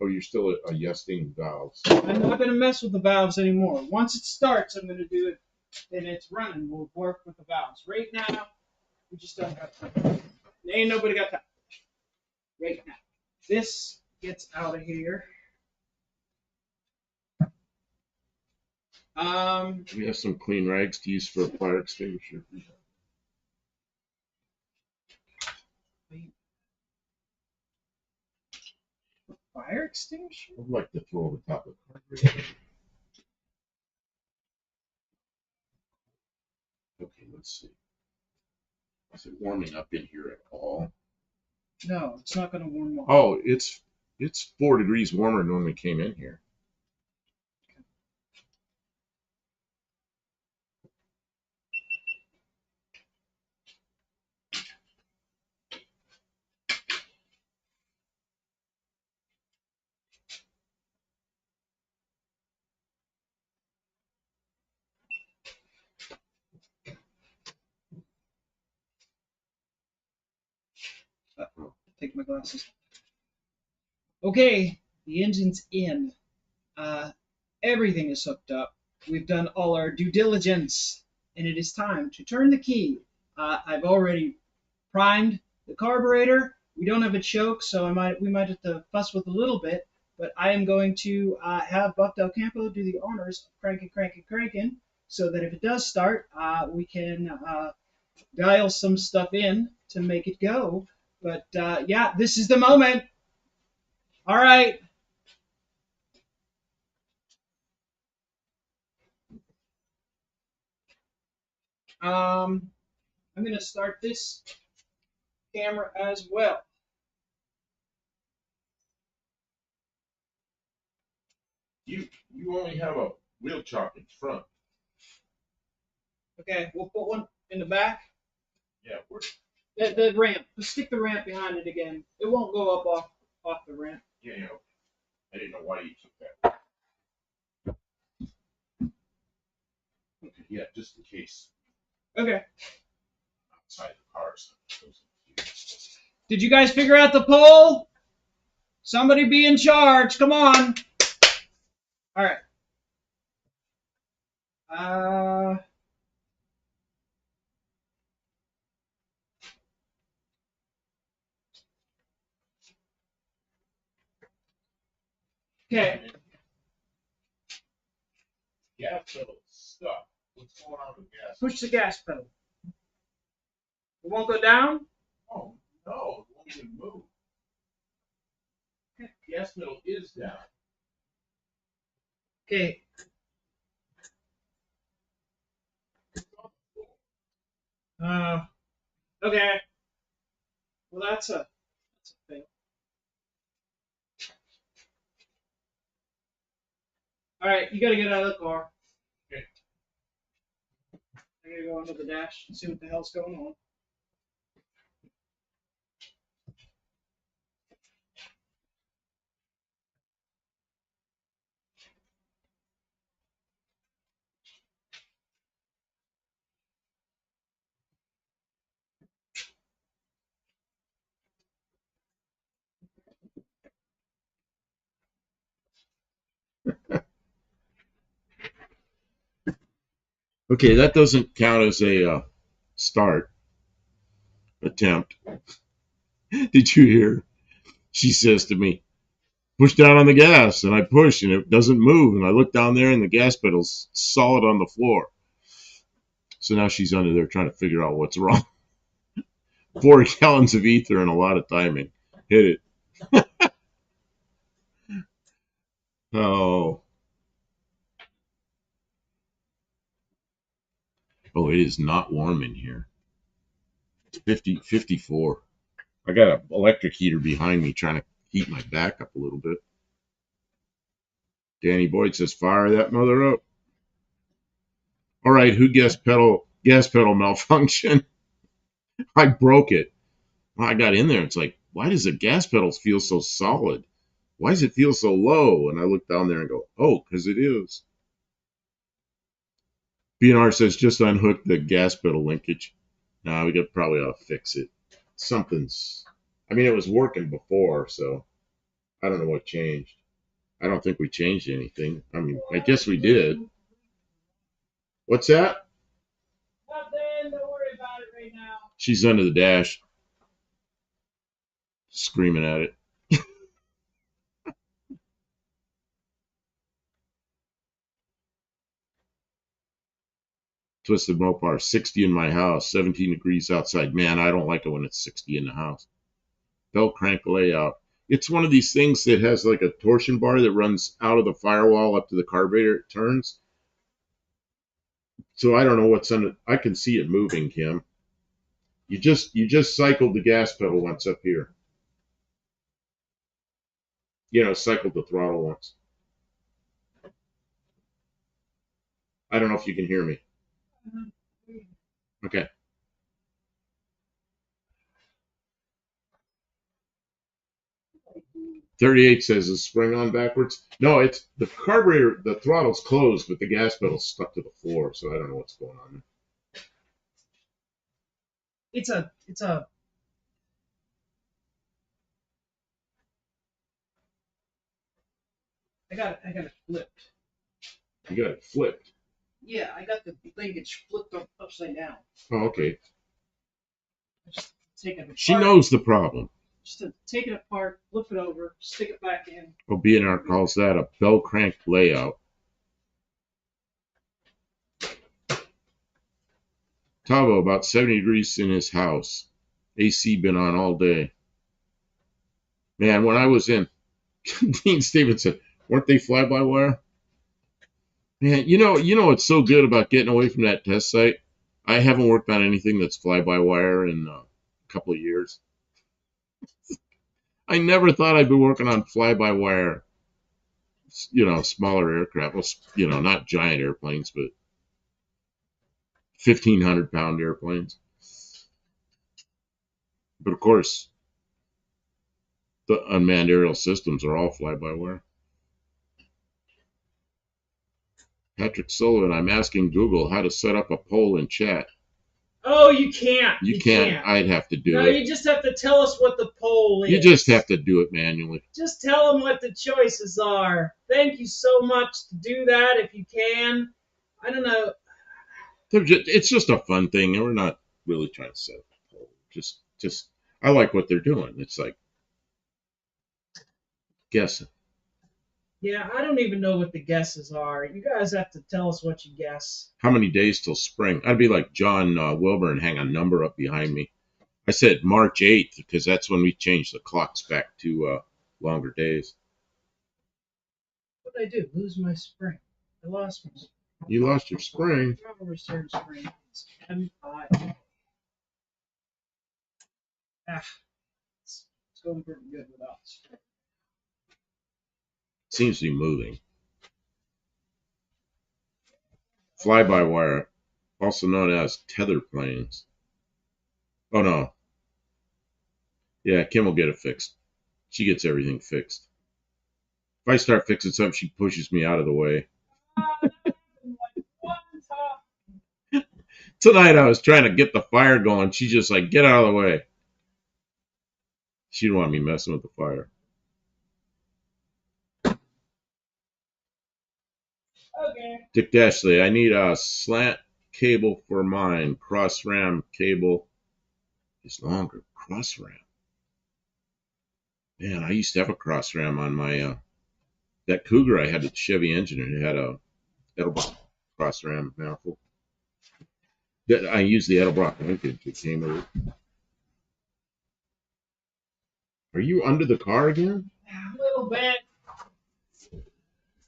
Oh, you're still adjusting valves. I'm not going to mess with the valves anymore. Once it starts, I'm going to do it, and it's running. We'll work with the valves. Right now, we just don't have time. Ain't nobody got time. Right now. This gets out of here. We have some clean rags to use for a fire extinguisher. Fire extinguisher? I'd like to throw over top of the carburetor. Okay, let's see. Is it warming up in here at all? No, it's not going to warm up. Oh, it's 4 degrees warmer than when we came in here. Take my glasses. Okay, the engine's in. Everything is hooked up. We've done all our due diligence, and it is time to turn the key. I've already primed the carburetor. We don't have a choke, so we might have to fuss with a little bit. But I am going to have Buck Del Campo do the honors of cranking, cranking, cranking, so that if it does start, we can dial some stuff in to make it go. But yeah, this is the moment. All right. I'm going to start this camera as well. You only have a wheel chock in front. Okay, we'll put one in the back. Yeah, The ramp. Just stick the ramp behind it again. It won't go up off the ramp. yeah, yeah. I didn't know why you took that. Okay, yeah, just in case Okay. outside the cars. Did you guys figure out the pole? Somebody be in charge. Come on. All right. Uh. Okay. Gas pedal stuck. What's going on with gas? Push the gas pedal. It won't go down. Oh no, it won't even move. Gas pedal is down. Okay. Uh. Okay. Well, that's a fail. All right, you gotta get out of the car. Okay. I gotta go under the dash and see what the hell's going on. Okay, that doesn't count as a start attempt. Did you hear? She says to me, push down on the gas. And I push and it doesn't move. And I look down there and the gas pedal's solid on the floor. So now she's under there trying to figure out what's wrong. 4 gallons of ether and a lot of timing. Hit it. Oh, oh, it is not warm in here. It's 54. I got an electric heater behind me trying to heat my back up a little bit. Danny Boyd says, fire that mother up. All right, who guessed gas pedal malfunction? I broke it. I got in there. It's like, why does the gas pedal feel so solid? Why does it feel so low? And I look down there and go, oh, because it is. BNR says, just unhook the gas pedal linkage. Now we got probably ought to fix it. Something's, I mean, it was working before, so I don't know what changed. I don't think we changed anything. I mean, I guess we did. What's that? Nothing. Don't worry about it right now. She's under the dash, screaming at it. Twisted Mopar, 60 in my house, 17 degrees outside. Man, I don't like it when it's 60 in the house. Belt crank layout. It's one of these things that has like a torsion bar that runs out of the firewall up to the carburetor. It turns. So I don't know what's on it. I can see it moving, Kim. You just cycled the gas pedal once up here. Cycled the throttle once. I don't know if you can hear me. Okay. 38 says the spring on backwards. No, it's the carburetor, the throttle's closed, but the gas pedal's stuck to the floor, so I don't know what's going on. It's a. I got it flipped. You got it flipped. Yeah, I got the linkage flipped upside down. Oh, okay. Just take it She apart. knows the problem. Just to take it apart, flip it over, stick it back in. Well, B&R calls that a bell crank layout. Tavo, about 70 degrees in his house. AC been on all day. Man, when I was in, Dean Stevenson, weren't they fly-by-wire? Man, you know what's so good about getting away from that test site? I haven't worked on anything that's fly-by-wire in a couple of years. I never thought I'd be working on fly-by-wire, smaller aircraft. Well, not giant airplanes, but 1,500-pound airplanes. But of course, the unmanned aerial systems are all fly-by-wire. Patrick Sullivan, I'm asking Google how to set up a poll in chat. Oh, you can't. You can't. I'd have to do No, it. you just have to tell us what the poll is. You just have to do it manually. Just tell them what the choices are. Thank you so much to do that if you can. I don't know. It's just a fun thing, and we're not really trying to set up a poll. Just, I like what they're doing. It's like guessing. Yeah, I don't even know what the guesses are. You guys have to tell us what you guess. How many days till spring? I'd be like John Wilbur and hang a number up behind me. I said March 8th because that's when we changed the clocks back to longer days. What did I do? Lose my spring. I lost my spring. You lost your spring. Travel return spring. It's M5. It's going pretty good without the spring. Seems to be moving. Fly-by-wire, also known as tether planes. Oh no. Yeah, Kim will get it fixed. She gets everything fixed. If I start fixing something, she pushes me out of the way. Tonight I was trying to get the fire going. She's just like, get out of the way. She didn't want me messing with the fire. Okay. Dick Dashley, I need a slant cable for mine. Cross ram cable is longer. Cross ram. Man, I used to have a cross ram on my that Cougar I had with the Chevy engine, and it had a Edelbrock cross ram manifold. That I used the Edelbrock linkage. It came with it. Are you under the car again? A little bit. To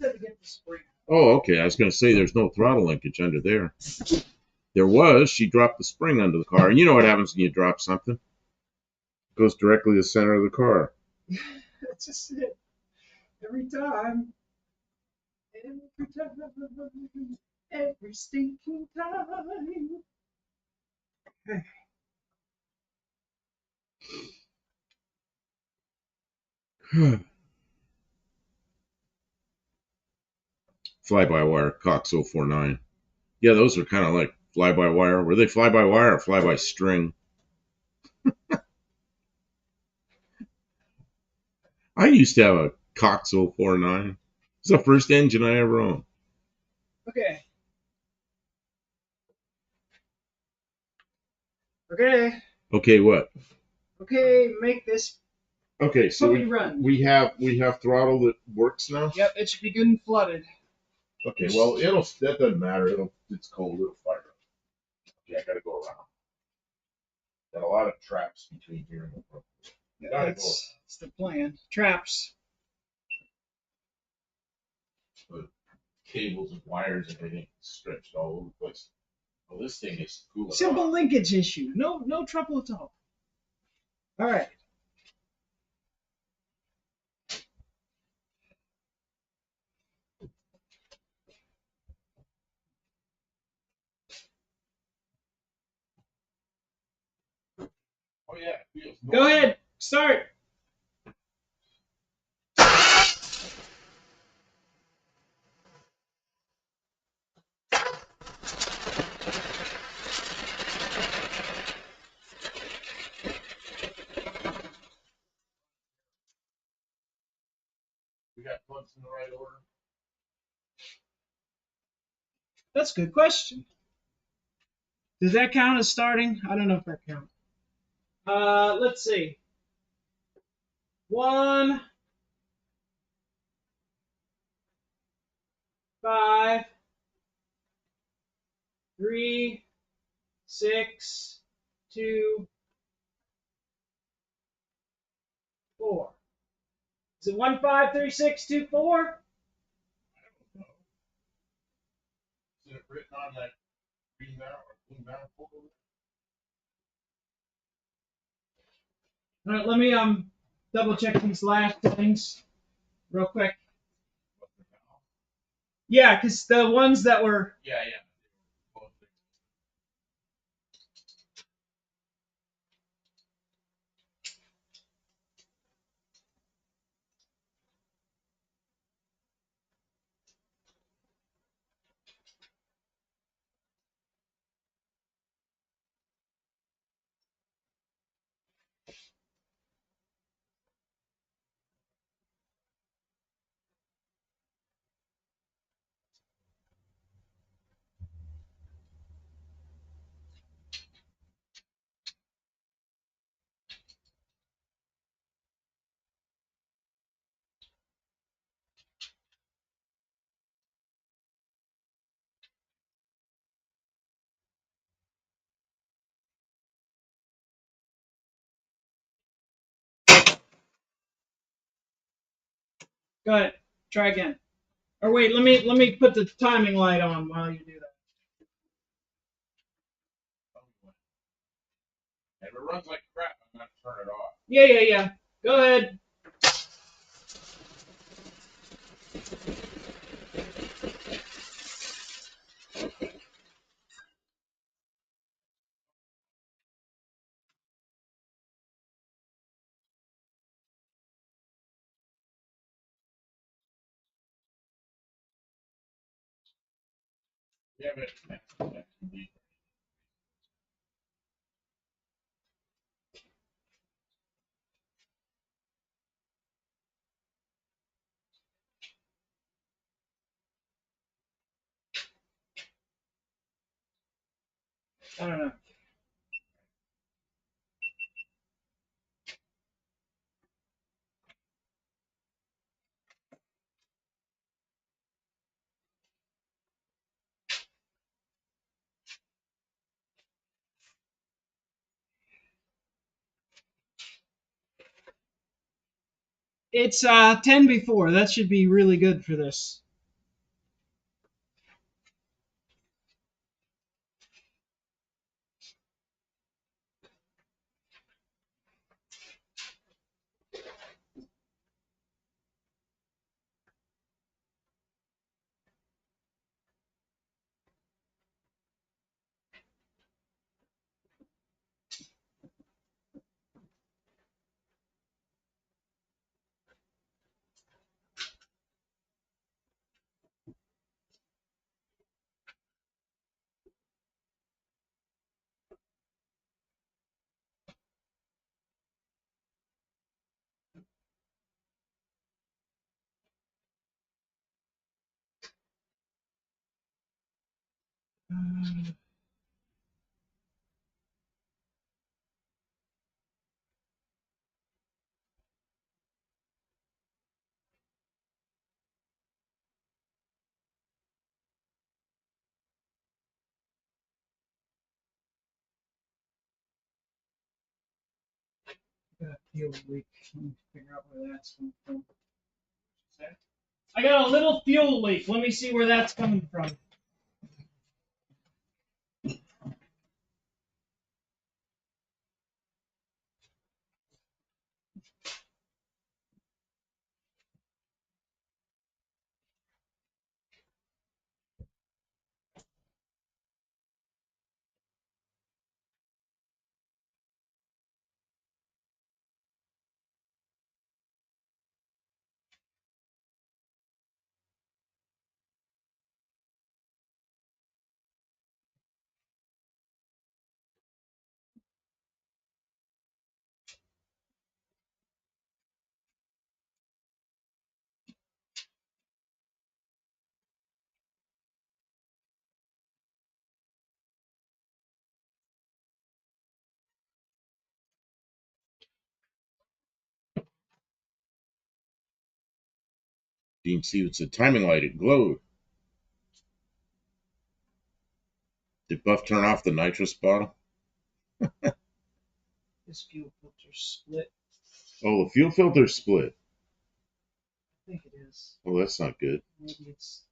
get the spring. Oh, okay. I was going to say there's no throttle linkage under there. There was. She dropped the spring under the car. And you know what happens when you drop something? It goes directly to the center of the car. That's just it. Every time. Every stinking time. Fly-by-wire, Cox 049. Yeah, those are kind of like fly-by-wire. Were they fly-by-wire or fly-by-string? I used to have a Cox 049. It's the first engine I ever owned. Okay. Okay. Okay, what? Okay, make this Okay, so puppy run. we have throttle that works now. Yep, it should be good and flooded. Okay, well that doesn't matter. It's cold. It'll fire up. Okay, I gotta go around. Got a lot of traps between here and the front. Yeah, that's the plan. Traps. The cables and wires and everything stretched all over the place. Well, this thing is cool. Simple linkage issue. No trouble at all. All right. Oh yeah. Go ahead. Start. We got plugs in the right order. That's a good question. Does that count as starting? I don't know if that counts. Let's see. One, five, three, six, two, four. Is it 153624? Is it written on that green banner or blue banner folder? All right, let me double check these last things real quick. Yeah, because the ones that were Yeah, yeah. go ahead, try again. Or wait, let me put the timing light on while you do that. If it runs like crap, I'm gonna turn it off. Yeah, yeah, yeah. Go ahead. Yeah, but I don't know. It's 10 before. That should be really good for this. Got a fuel leak. Let me figure out where that's coming from. I got a little fuel leak. Let me see where that's coming from. Dean Stevenson, timing light, it glowed. Did Buff turn off the nitrous bottle? This fuel filter split. Oh, the fuel filter's split. I think it is. Oh, that's not good. Maybe it's.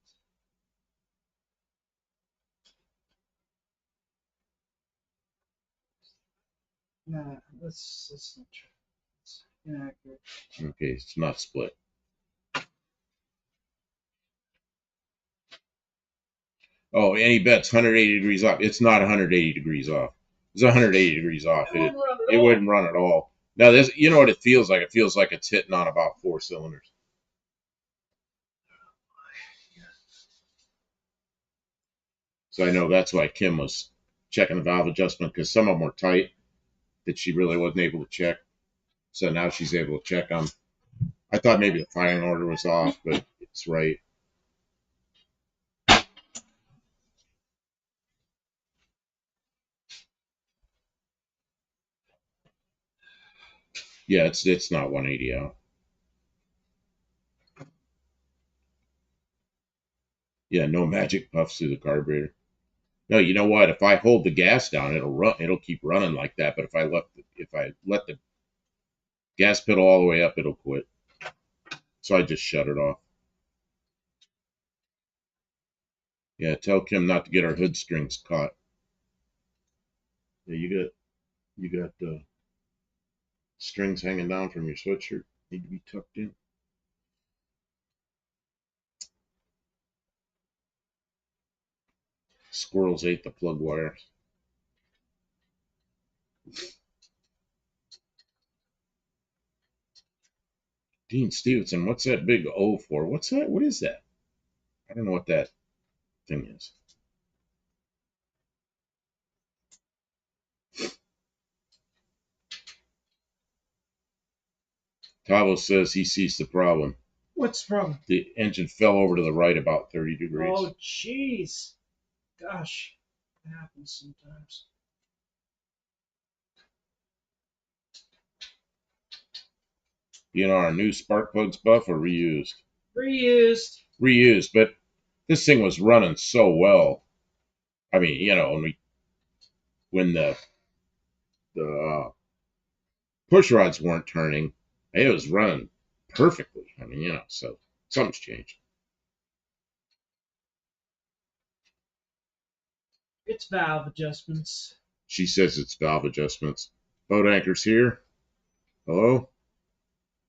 Nah, let's not try. It's inaccurate. Okay, it's not split. Oh, any bets 180 degrees off. It's not 180 degrees off. It's 180 degrees off. It wouldn't run at all. Now this, you know what it feels like? It feels like it's hitting on about 4 cylinders. So I know that's why Kim was checking the valve adjustment, because some of them were tight that she really wasn't able to check. So now she's able to check them. I thought maybe the firing order was off, but it's right. Yeah, it's not 180 out. Yeah, no magic puffs through the carburetor. No, you know what? If I hold the gas down, it'll run. It'll keep running like that. But if I let the gas pedal all the way up, it'll quit. So I just shut it off. Yeah, tell Kim not to get our hood strings caught. Yeah, you got strings hanging down from your sweatshirt. Need to be tucked in. Squirrels ate the plug wires. Dean Stevenson, what's that big O for? What's that? What is that? I don't know what that thing is. Tavo says he sees the problem. What's the problem? The engine fell over to the right about 30 degrees. Oh, jeez. Gosh, it happens sometimes. You know, our new spark plugs, Buff, are reused. Reused. Reused, but this thing was running so well. I mean, you know, when the push rods weren't turning, it was running perfectly. I mean, you know, so something's changed. It's valve adjustments. She says it's valve adjustments. Boat anchor's here. Hello?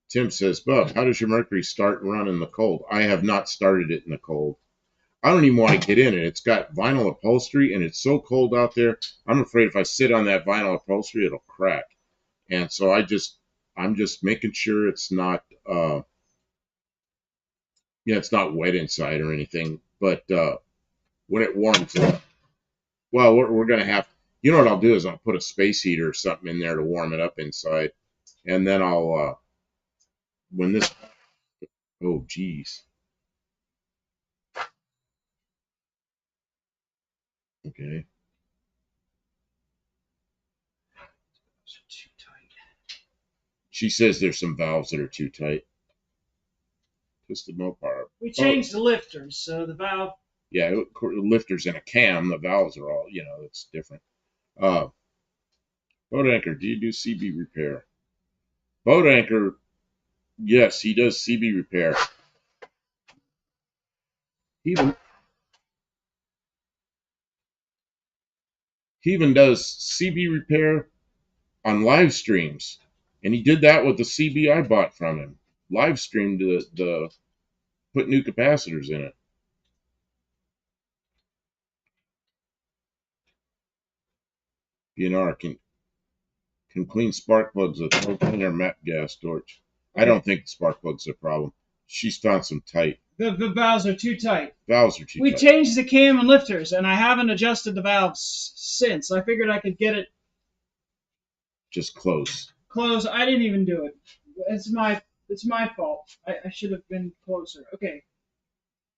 Tim says, Bub, how does your Mercury start and run in the cold? I have not started it in the cold. I don't even want to get in it. It's got vinyl upholstery and it's so cold out there. I'm afraid if I sit on that vinyl upholstery, it'll crack. And so I'm just making sure it's not, it's not wet inside or anything. But when it warms up, well, we're going to have, you know what I'll do is I'll put a space heater or something in there to warm it up inside. And then when this, oh, geez. Okay. Too tight. She says there's some valves that are too tight. Twisted Mopar. We changed the lifters, so the valve. Yeah, the lifters in a cam. The valves are all, it's different. Uh, Boat Anchor, do you do CB repair? Boat Anchor, yes, he does CB repair. He even does CB repair on live streams, and he did that with the CB I bought from him. Live streamed the put new capacitors in it. BNR can clean spark plugs with propane or MAP gas torch. I don't think the spark plugs are a problem. She's found some tight. The valves are too tight. Valves are too tight. We changed the cam and lifters, and I haven't adjusted the valves since. I figured I could get it just close. Close. I didn't even do it. It's my fault. I should have been closer. Okay,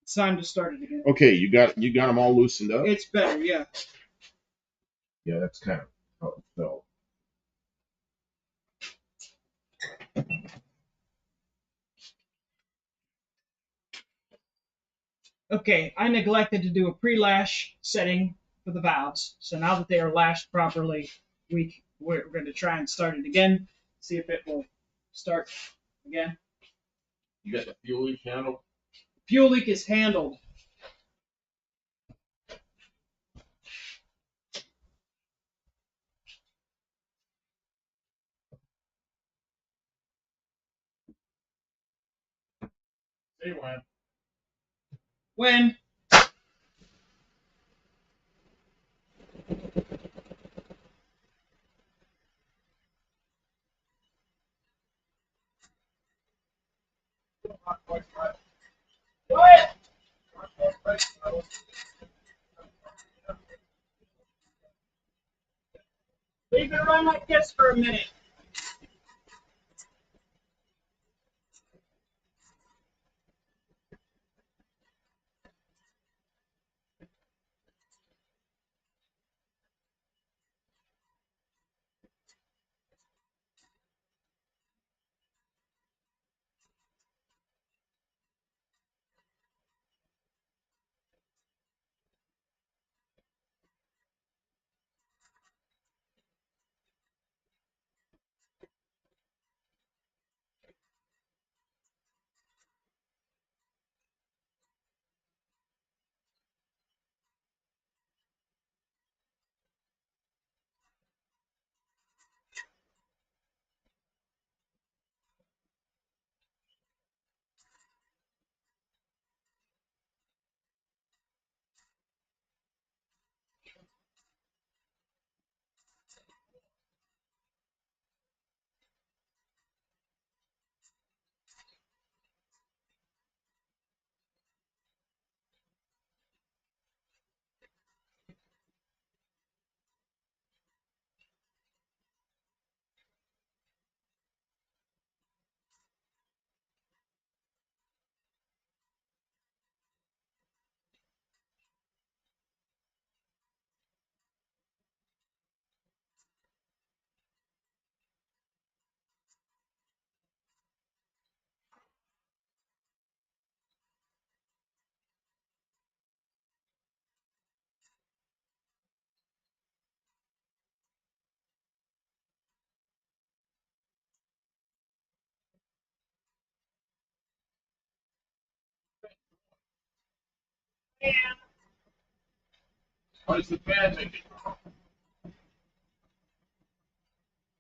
it's time to start it again. Okay, you got them all loosened up. It's better, yeah. Yeah, that's kind of how it felt. Okay, I neglected to do a pre-lash setting for the valves. So now that they are lashed properly, we're going to try and start it again, see if it will start again. You got the fuel leak handle? Fuel leak is handled. Say when. When what? Leave it run like this for a minute. What is the fan making?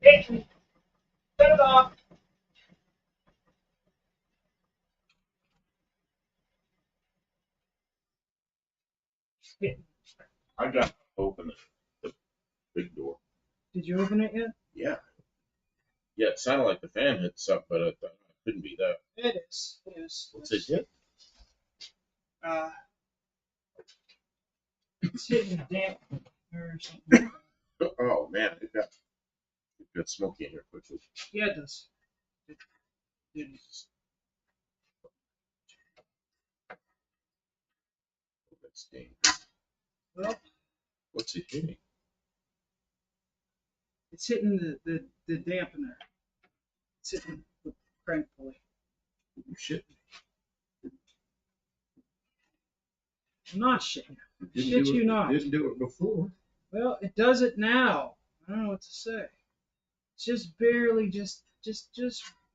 Hey, set it off. I got to open the big door. Did you open it yet? Yeah. Yeah, it sounded like the fan hit something, but I thought it couldn't be that. It is. It is. What's it hit? Uh, it's hitting the damp or something. Oh man, it got smoky in here quickly. Yeah, it does. It is. That's dangerous. Well, What's it hitting? it's hitting the dampener. It's hitting the crank pulley. You shit. I'm not shitting. It didn't Shit do you it. not. It didn't do it before. Well, it does it now. I don't know what to say. It's just barely, just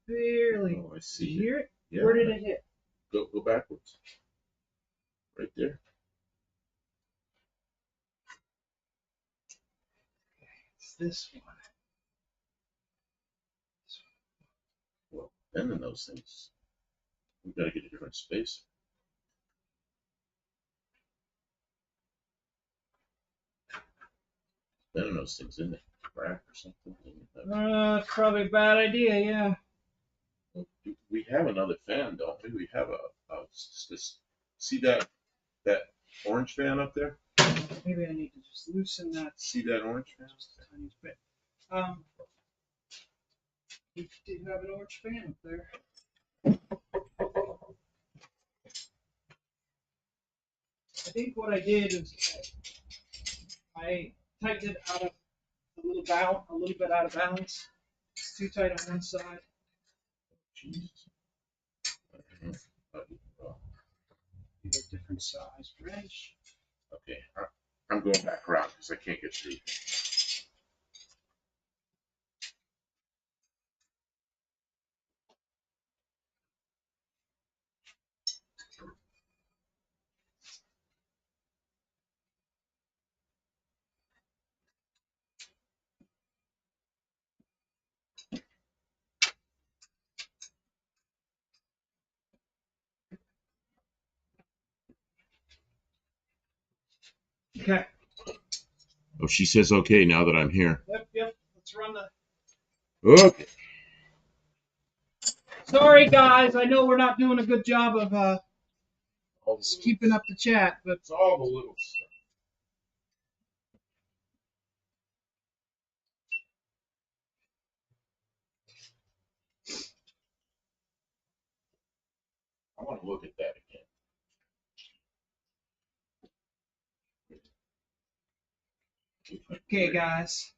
barely. Oh, I Did see. you hear it? Yeah. Where did it hit? Go backwards. Right there. It's this one. Well, bending those things. We gotta get a different space. Bending those things in the crack or something. Probably a bad idea. Yeah. We have another fan, don't we? We have see that orange fan up there? Maybe I need to just loosen that See that orange fan? just a tiny bit. We did have an orange fan up there. I think what I did is I tightened it out of a little bit out of balance. It's too tight on one side. Jesus. I don't know. Get a different size wrench. Okay, I'm going back around because I can't get through. Okay. Oh, she says okay now that I'm here. Yep. Let's run the. Okay. Sorry, guys. I know we're not doing a good job of All the keeping up the chat, but It's all the little stuff. I want to look at that again. okay, guys.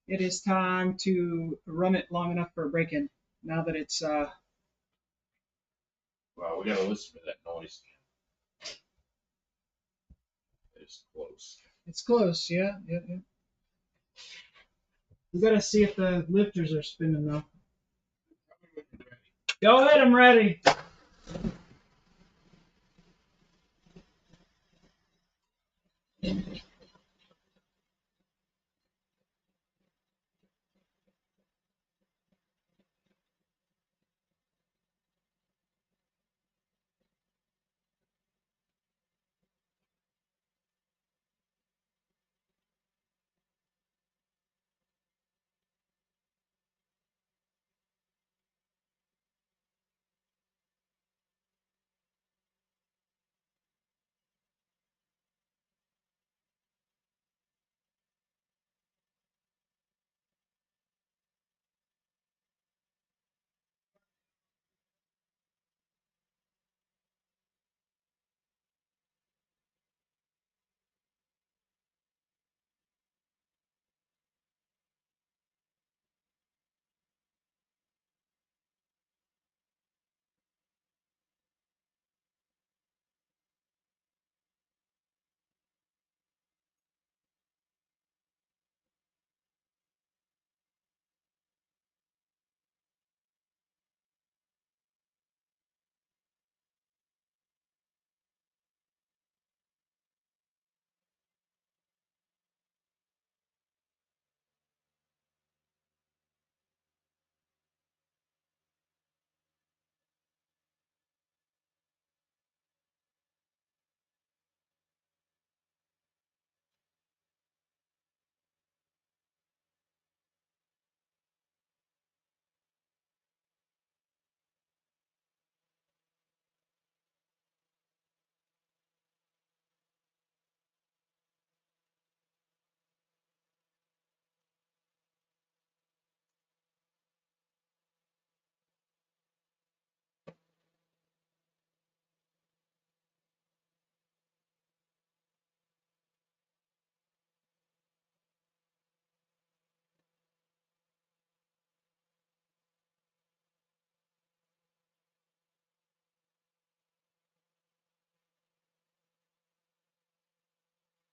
It is time to run it long enough for a break-in. Now that it's Wow, we got to listen to that noise. It's close. it's close. Yeah. We gotta see if the lifters are spinning though. Go ahead. I'm ready.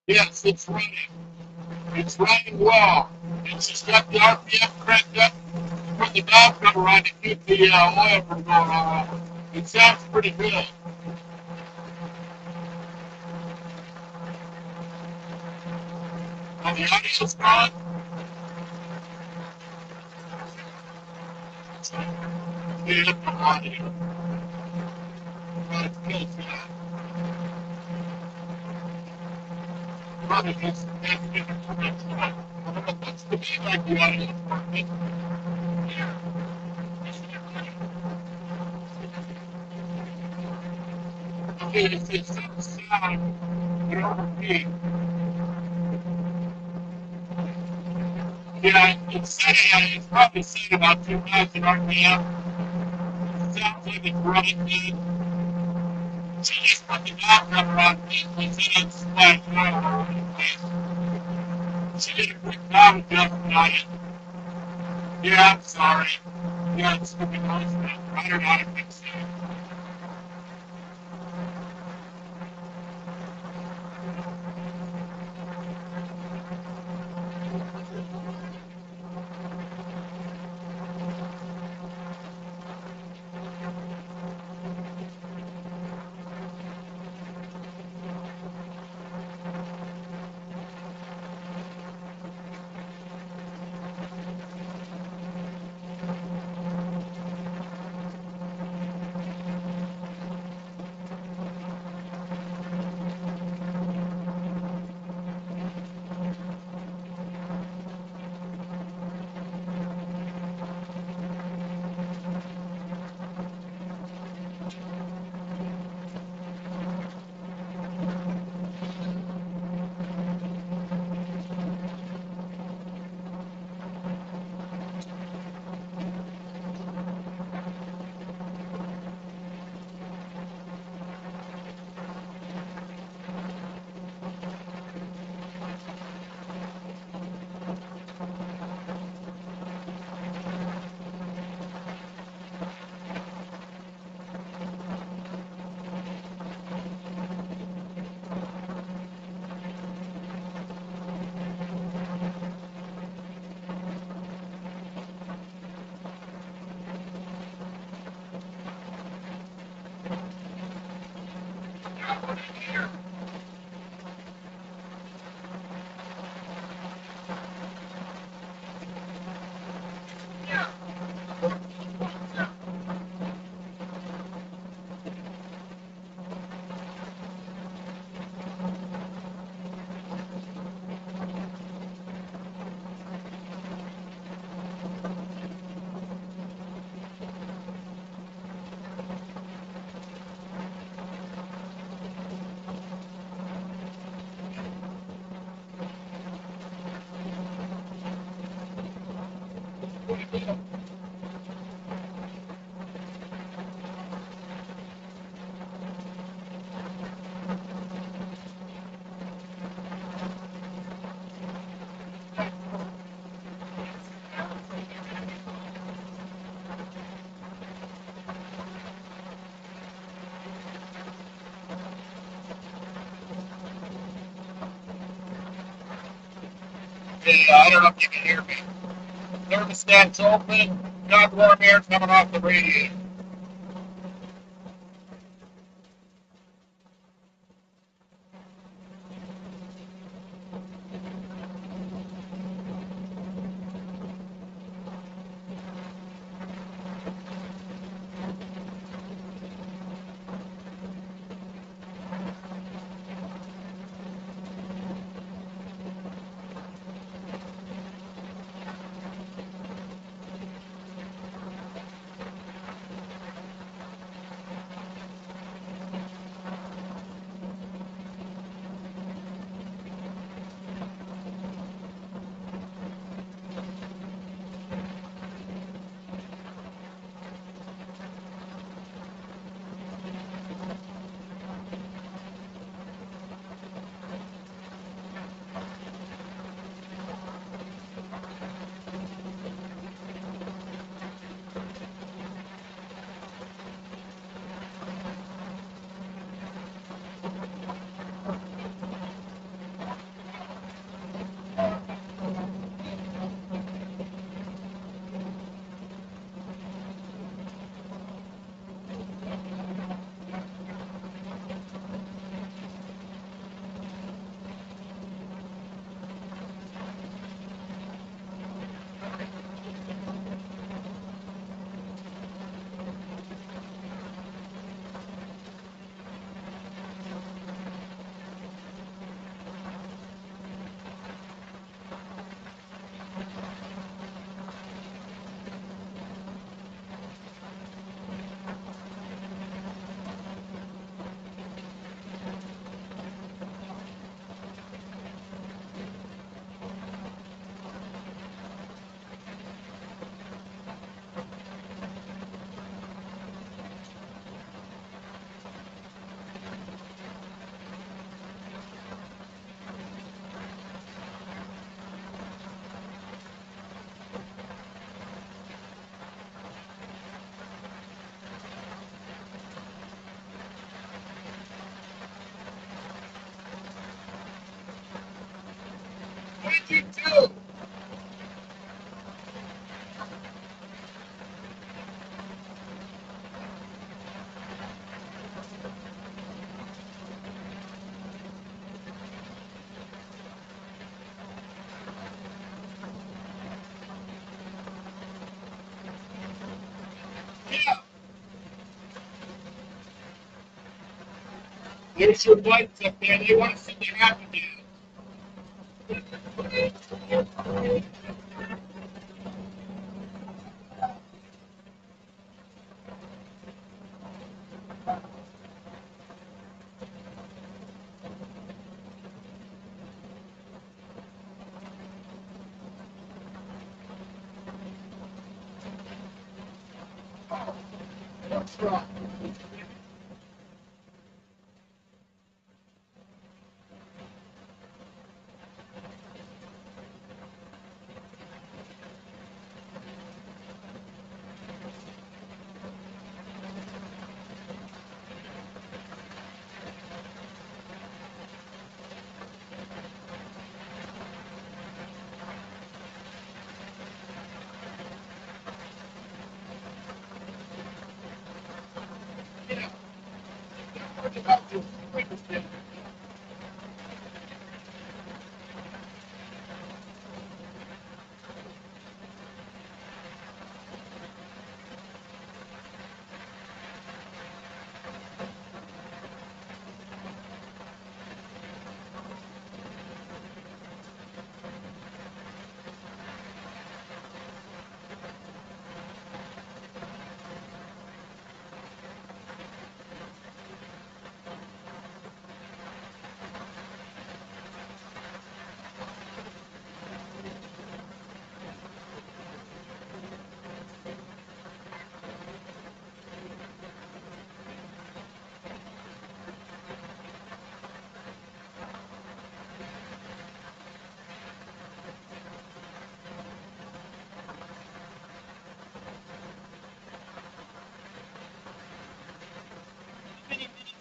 Yes, it's running. It's running well. It's just got the RPM cranked up. Put the valve cover on to keep the oil from going all over. It sounds pretty good. And the audio's gone. Yeah, the audio. But it's good. Probably just that's different from next time. But that's the feedback the audio's working. Yeah. Okay, it's sound. You're repeat. Yeah, it's probably set about 2,000 RPM. Sounds like it's running good. She just put the valve cover on and said it's splashed oil all over the place. She did a quick valve adjustment on it. Yeah, I'm sorry. Yeah, it's stupid noise now. I don't know how to fix it. Hey, I don't know if you can hear me. Thermostat's open. Got warm air coming off the radiator. What did you do? Yeah. There's your lights up there. They want to see what happened to you. What's wrong?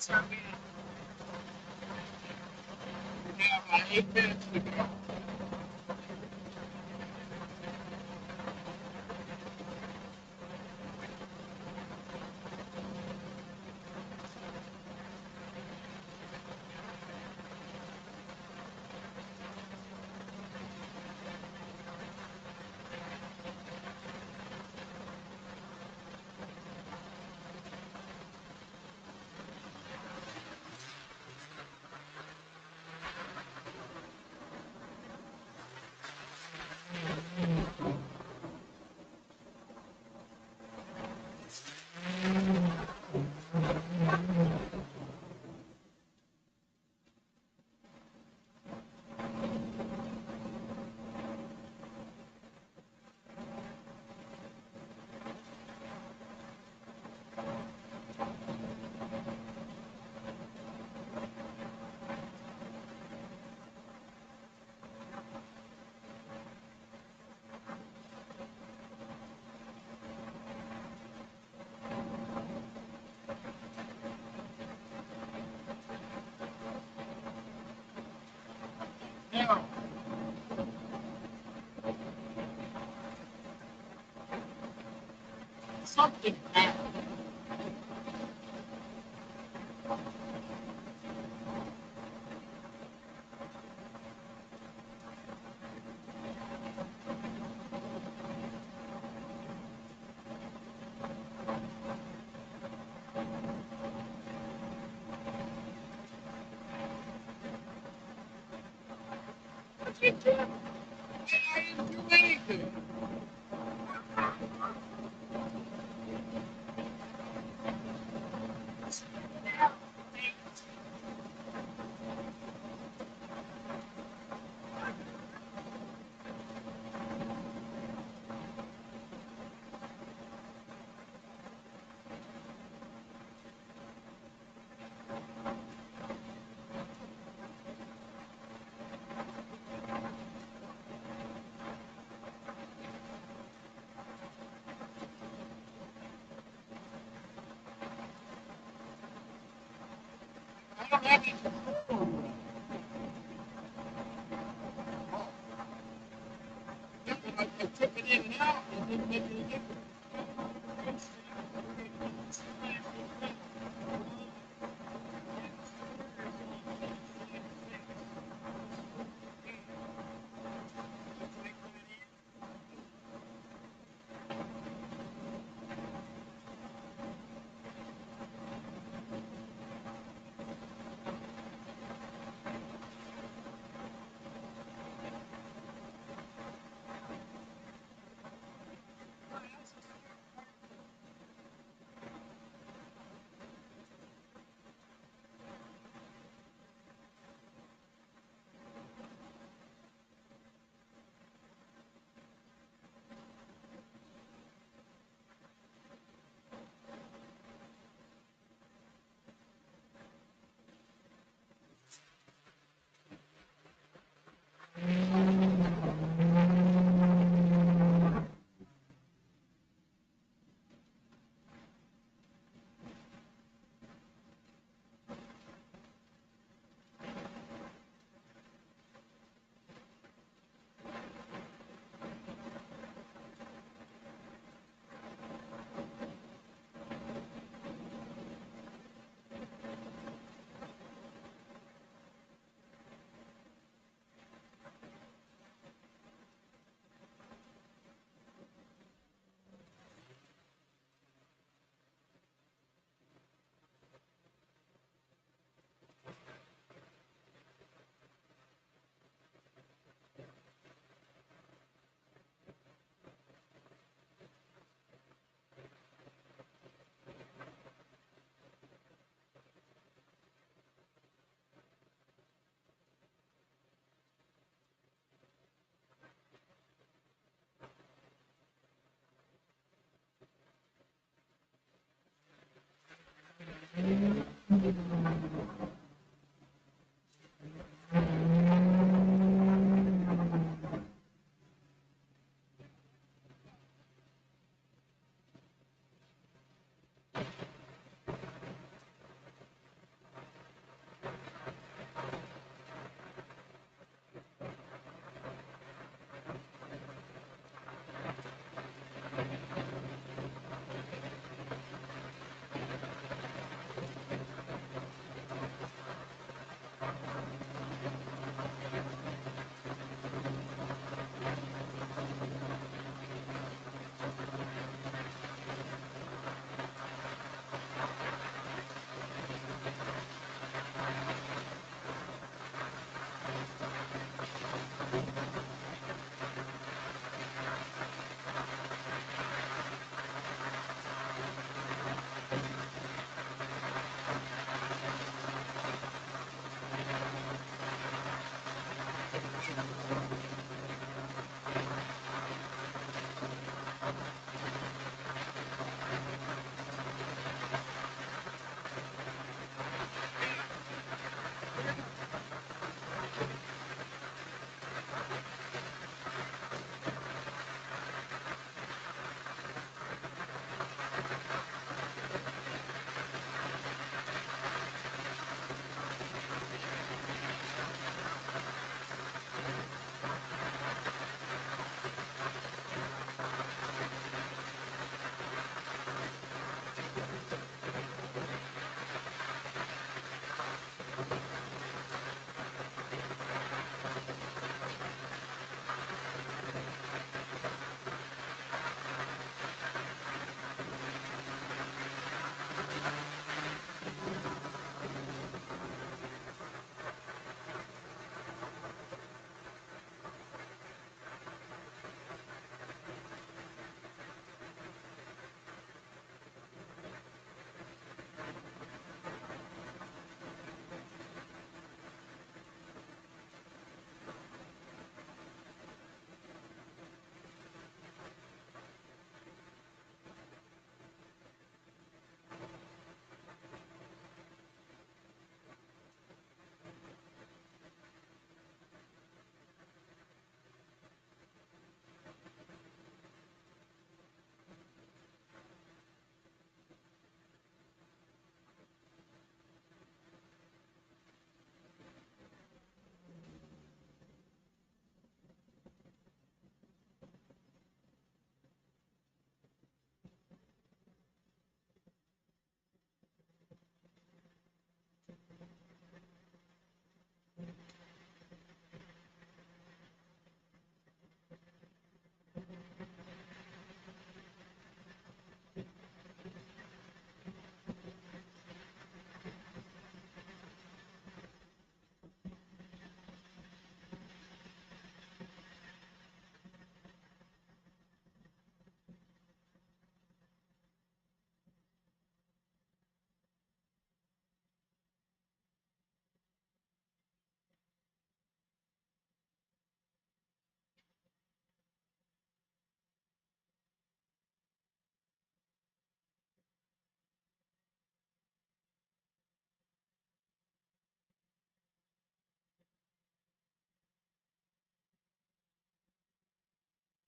So we have 8 minutes to go. Now, something happened. What you doing? I didn't do anything. I don't have any control over it. Oh, yeah, but I took it in and out and it didn't make any difference.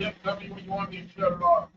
Yeah, tell me when you want me to shut it off.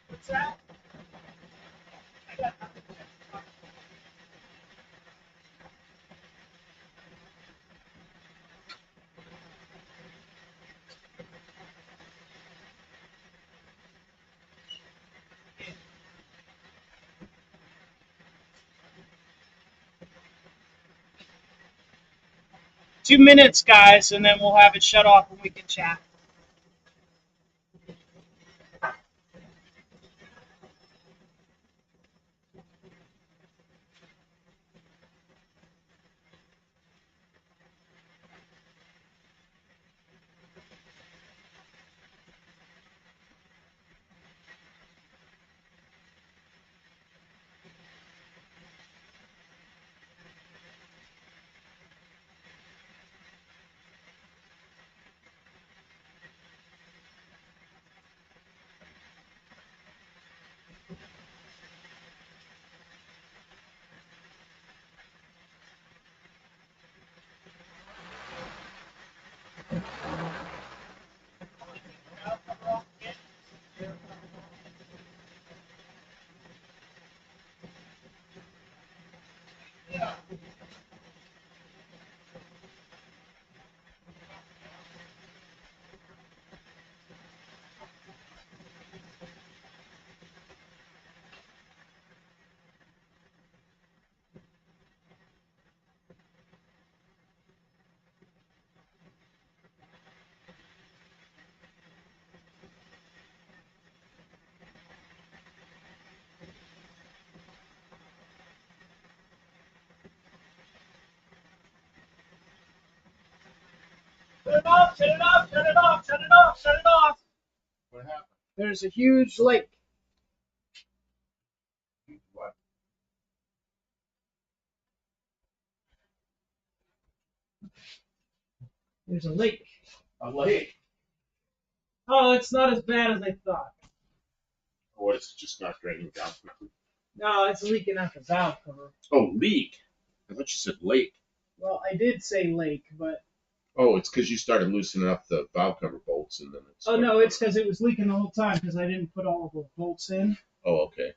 What's that? 2 minutes, guys, and then we'll have it shut off and we can chat. Shut it off, shut it off, shut it off, shut it off, shut it off. What happened? There's a huge lake. What? There's a lake. A lake. Oh, it's not as bad as I thought. Or it's just not draining down quickly. No, it's leaking out the valve cover. Oh, leak. I thought you said lake. Well, I did say lake, but Oh, it's because you started loosening up the valve cover bolts and then it's. oh no, it's because it was leaking the whole time because I didn't put all of the bolts in Oh, okay.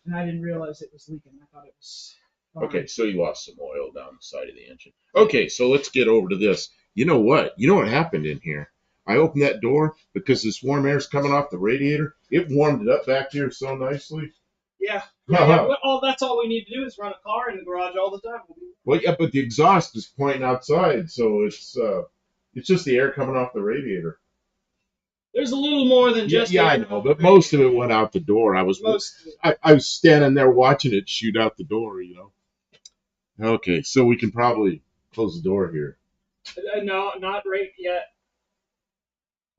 and I didn't realize it was leaking. I thought it was fine. Okay, so you lost some oil down the side of the engine. Okay, so let's get over to this. You know what? You know what happened in here? I opened that door because this warm air is coming off the radiator. It warmed it up back here so nicely. Yeah, yeah. Well, that's all we need to do is run a car in the garage all the time. Well, yeah, but the exhaust is pointing outside, so it's just the air coming off the radiator. There's a little more than Yeah, just. yeah, I know, but most of it went out the door. I was standing there watching it shoot out the door. Okay, so we can probably close the door here. No, not right yet.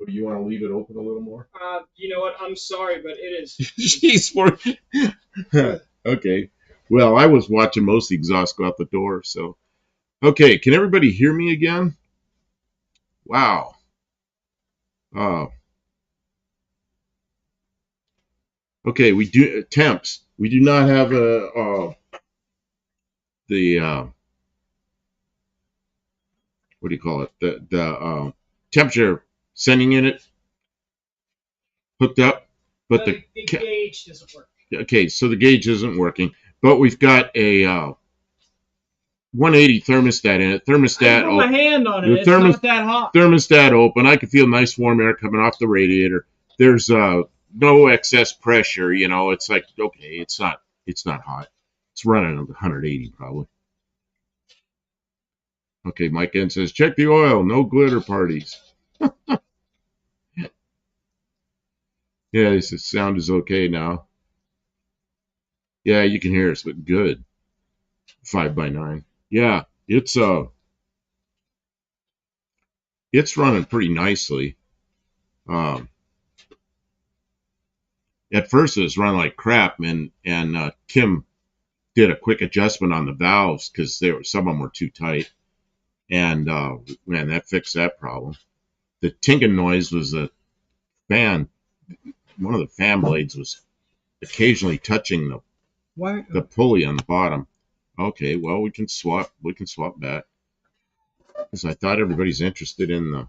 But you want to leave it open a little more? You know what? I'm sorry, but it is. Jeez, okay. Well, I was watching most of the exhaust go out the door, so. Okay, can everybody hear me again? Wow. Okay, we do temps. We do not have the what do you call it? The temperature sending unit hooked up, but the gauge doesn't work. okay, so the gauge isn't working, but we've got a 180 thermostat in it. I put my hand on it. It's not that hot. Thermostat open. I can feel nice warm air coming off the radiator. There's no excess pressure. You know, it's like okay, it's not hot. It's running at 180 probably. Okay, Mike N says check the oil. No glitter parties. Yeah, he says sound is okay now. Yeah, you can hear us, but good. 5x9. Yeah, it's running pretty nicely. At first it was running like crap, and Kim did a quick adjustment on the valves because some of them were too tight, and man, that fixed that problem. The tinking noise was a fan. One of the fan blades was occasionally touching the pulley on the bottom. Okay, well we can swap back because I thought everybody's interested in the,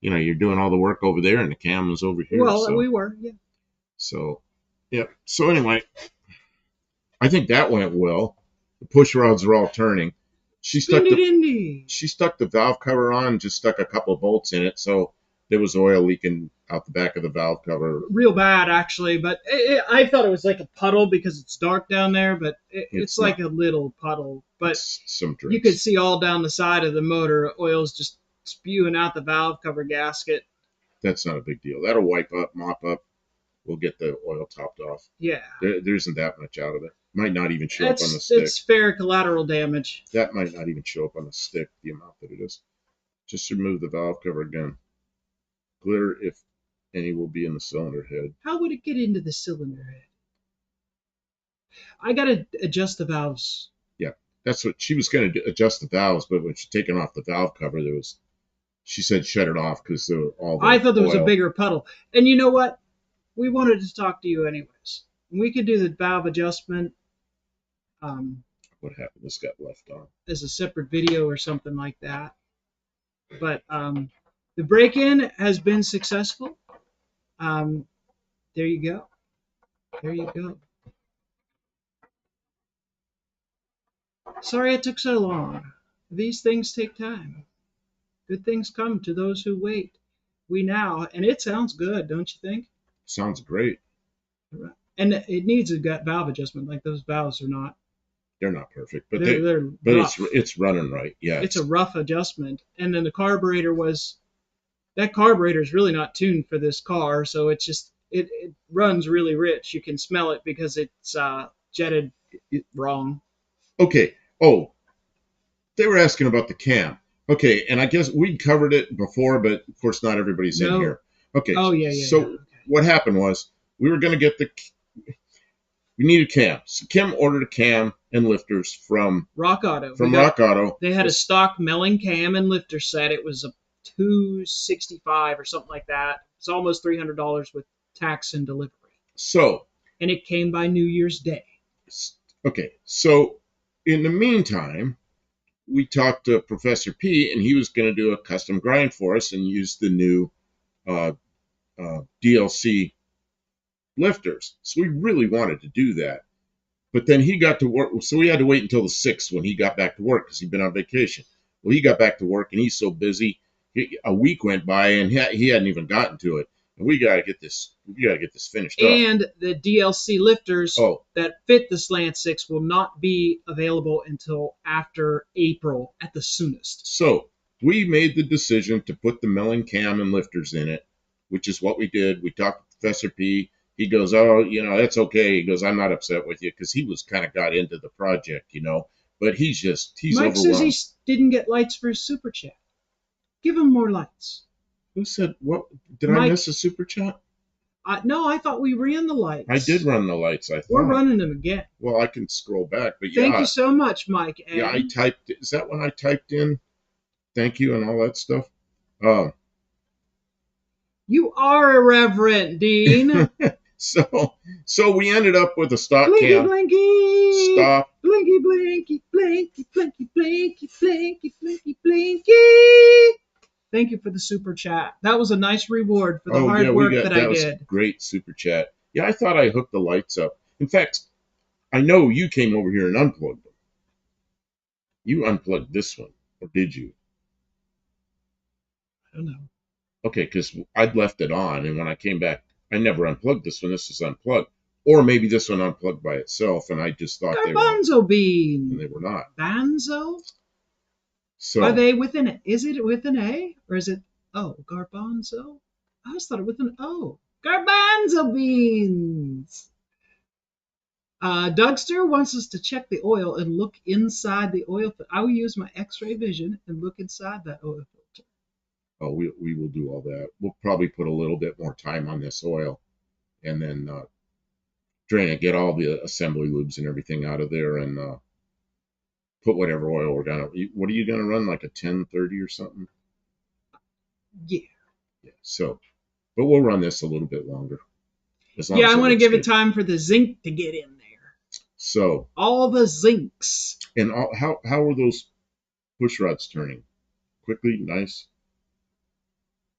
you're doing all the work over there and the cam was over here. Well, so, we were, yeah. So, yeah. So anyway, I think that went well. The push rods are all turning. She stuck the valve cover on, just stuck a couple of bolts in it, so there was oil leaking out the back of the valve cover. Real bad, actually, but I thought it was like a puddle because it's dark down there, but it's like a little puddle. But you could see all down the side of the motor, oil's just spewing out the valve cover gasket. That's not a big deal. That'll mop up. We'll get the oil topped off. Yeah. There isn't that much out of it. Might not even show up on the stick. It's fair collateral damage. That might not even show up on the stick, the amount that it is. Just remove the valve cover again. Glitter, if any, will be in the cylinder head. How would it get into the cylinder head? I got to adjust the valves. Yeah, that's what she was going to adjust the valves, but when she's taken off the valve cover, she said shut it off because there were all the I thought there was oil. a bigger puddle. And you know what? We wanted to talk to you anyways. We could do the valve adjustment. What happened? This got left on. As a separate video or something like that. But the break-in has been successful. There you go. There you go. Sorry it took so long. These things take time. Good things come to those who wait. And it sounds good, don't you think? Sounds great. And it needs a gut valve adjustment. Like those valves are not. They're not perfect, but it's running right. Yeah, it's a rough adjustment. And then the carburetor is really not tuned for this car, so it's just it runs really rich. You can smell it because it's jetted wrong. Okay. Oh, they were asking about the cam. Okay, and I guess we covered it before, but of course not everybody's in here. Okay. Oh yeah. So okay. What happened was we were going to get we needed cam. So Kim ordered a cam and lifters from Rock Auto. Rock Auto. They had a stock Melling cam and lifter set. It was a $265 or something like that. It's almost $300 with tax and delivery. And it came by New Year's Day. Okay. So in the meantime, we talked to Professor P, and he was going to do a custom grind for us and use the new DLC lifters. So we really wanted to do that. But then he got to work, so we had to wait until the 6th when he got back to work because he'd been on vacation. Well, he got back to work and he's so busy. A week went by and he hadn't even gotten to it. And we got to get this finished up. And the DLC lifters that fit the Slant 6 will not be available until after April at the soonest. So we made the decision to put the Melling cam and lifters in it, which is what we did. We talked to Professor P. He goes, oh, that's okay. He goes, I'm not upset with you because he was kind of got into the project, but he's Mike overwhelmed. Says he didn't get lights for his super chat. Give him more lights. Who said what? Did I miss a super chat? No, I thought we ran the lights. I did run the lights. I thought we're running them again. Well, I can scroll back, but Thank you so much, Mike. Yeah, I typed. Is that when I typed in thank you and all that stuff? You are irreverent, Dean. So we ended up with a stock blinky, cam. Blinky. Stop. Blinky, blinky, blinky, blinky, blinky, blinky, blinky, blinky. Thank you for the super chat. That was a nice reward for the Oh hard yeah, we work got that I that was did. great super chat. Yeah, I thought I hooked the lights up. In fact, I know you came over here and unplugged them. You unplugged this one, or did you? I don't know. Okay, because I'd left it on, and when I came back, I never unplugged this one. This is unplugged, or maybe this one unplugged by itself, and I just thought they were on, Garbanzo and bean. they were not. Banzo? Are So, they with an? Is it with an A or is it O? Garbanzo? I always thought it with an O. Garbanzo beans. Dougster wants us to check the oil and look inside the oil. I will use my X-ray vision and look inside that oil filter. oh, we will do all that. We'll probably put a little bit more time on this oil, and then drain it, get all the assembly lubes and everything out of there, and put whatever oil we're gonna. What are you gonna run, like a 1030 or something? Yeah. Yeah. So, but we'll run this a little bit longer, as long Yeah, as I it want to looks give it good. time for the zinc to get in there. So, All the zincs. and how are those push rods turning? Quickly, nice.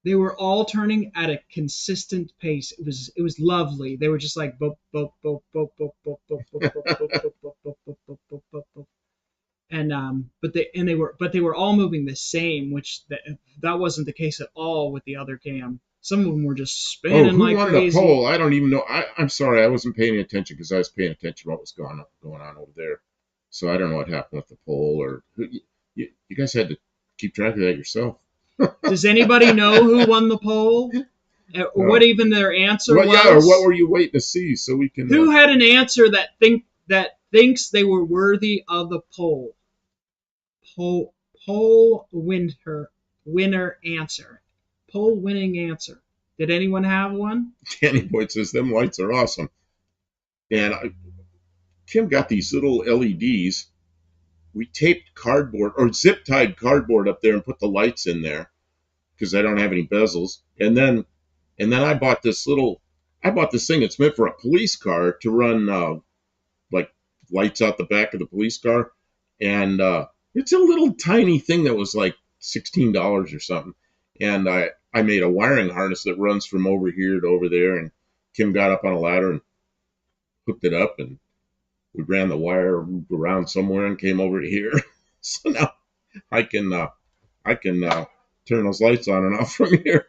They were all turning at a consistent pace. It was lovely. They were just like boop boop boop boop boop boop boop boop boop boop boop boop boop boop boop boop boop boop. But they were all moving the same, which that wasn't the case at all with the other cam. Some of them were just Oh, spinning who like won the crazy. poll? I don't even know. I'm sorry, I wasn't paying attention because I was paying attention to what was going on over there. So I don't know what happened with the poll, or you guys had to keep track of that yourself. Does anybody know who won the poll? Or what Uh, even their answer well, yeah, or what was? were you waiting to see so we can? Who had an answer that thinks they were worthy of the poll? Poll winner answer. Poll winning answer. Did anyone have one? Danny Boyd says them lights are awesome, and Kim got these little LEDs. We taped cardboard or zip tied cardboard up there and put the lights in there because I don't have any bezels. And then I bought this thing. It's meant for a police car to run like lights out the back of the police car, and it's a little tiny thing that was like $16 or something. And I made a wiring harness that runs from over here to over there. And Kim got up on a ladder and hooked it up, and we ran the wire around somewhere and came over to here. So now I can turn those lights on and off from here.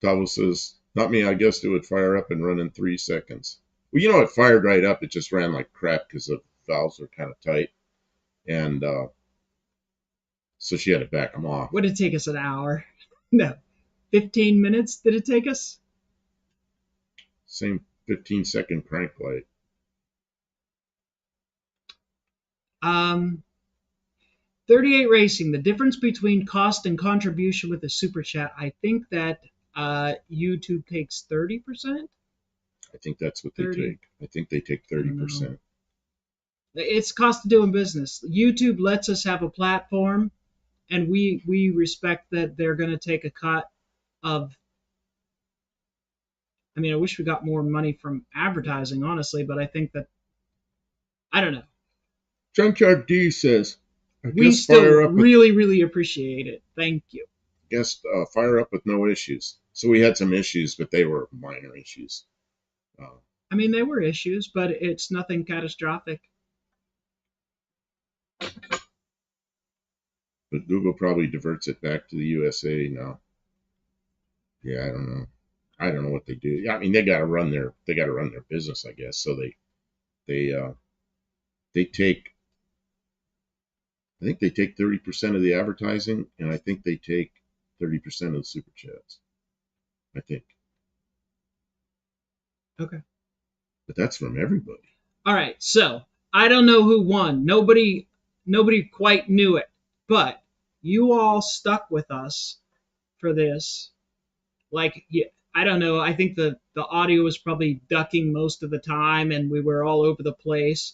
Tavo says, not me, I guessed it would fire up and run in 3 seconds. Well, it fired right up. It just ran like crap because the valves are kind of tight. And so she had to back them off. Would it take us an hour? No. 15 minutes did it take us? Same 15-second crank light. 38 Racing, the difference between cost and contribution with the super chat. I think that YouTube takes 30%. I think that's what they 30. take. I think they take 30%. It's cost of doing business. YouTube lets us have a platform, and we respect that they're going to take a cut of. I mean, I wish we got more money from advertising, honestly, but I think that I don't know. Junkyard D says, I We guess still fire up with really, really appreciate it. Thank you. fire up with no issues. So we had some issues, but they were minor issues. I mean, there were issues, but it's nothing catastrophic. But Google probably diverts it back to the USA now. Yeah, I don't know. I don't know what they do. I mean, they got to run their business, I guess. So they take. I think they take 30% of the advertising, and I think they take 30% of the super chats. I think. Okay. But that's from everybody. All right. So I don't know who won. Nobody quite knew it, but you all stuck with us for this. Like, yeah, I don't know. I think the audio was probably ducking most of the time, and we were all over the place.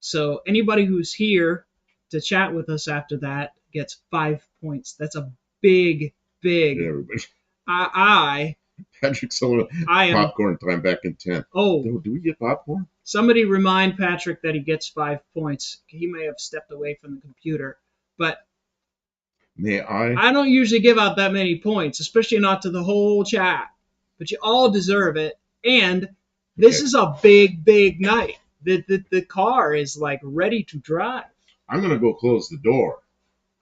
So anybody who's here to chat with us after that gets 5 points. That's a big. Yeah, everybody. I Patrick Sullivan. I am. Popcorn time back in 10. Oh, Do we get popcorn? somebody remind Patrick that he gets 5 points. He may have stepped away from the computer. But May I? I don't usually give out that many points, especially not to the whole chat. But you all deserve it. And this Okay. is a big, big night. The car is like ready to drive. I'm gonna go close the door.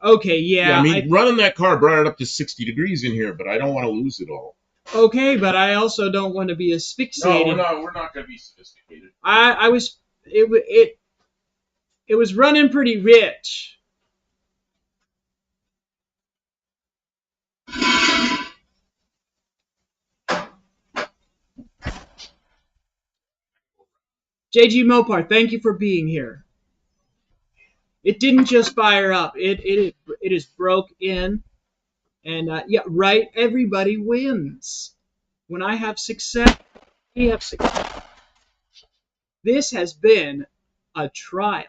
Okay, Yeah, I yeah, mean, running that car brought it up to 60 degrees in here, but I don't want to lose it all. okay, but I also don't want to be No, asphyxiated. we're not gonna be sophisticated. I was it was running pretty rich. JG Mopar, thank you for being here. It didn't just fire up. It is broke in, and yeah, right. Everybody wins. When I have success, we have success. This has been a trial.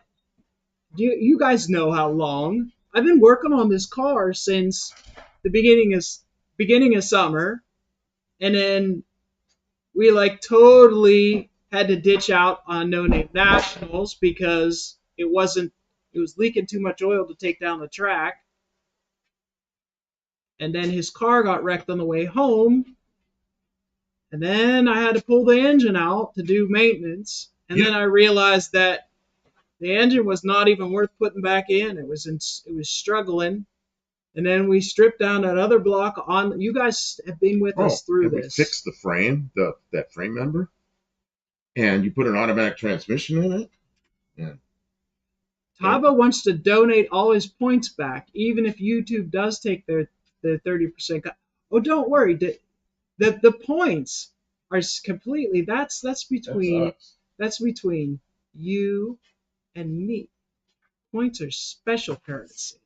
You guys know how long I've been working on this car since the beginning of summer, and then we like totally had to ditch out on No Name Nationals because it was leaking too much oil to take down the track. And then his car got wrecked on the way home. And then I had to pull the engine out to do maintenance. And then I realized that the engine was not even worth putting back in. It was struggling. And then we stripped down that other block on. You guys have been with us through and we this. fixed the frame, that frame member, and you put an automatic transmission in it. Yeah. Taba wants to donate all his points back, even if YouTube does take their 30% cut. Oh, don't worry. The points are completely that's between you and me. Points are special currency,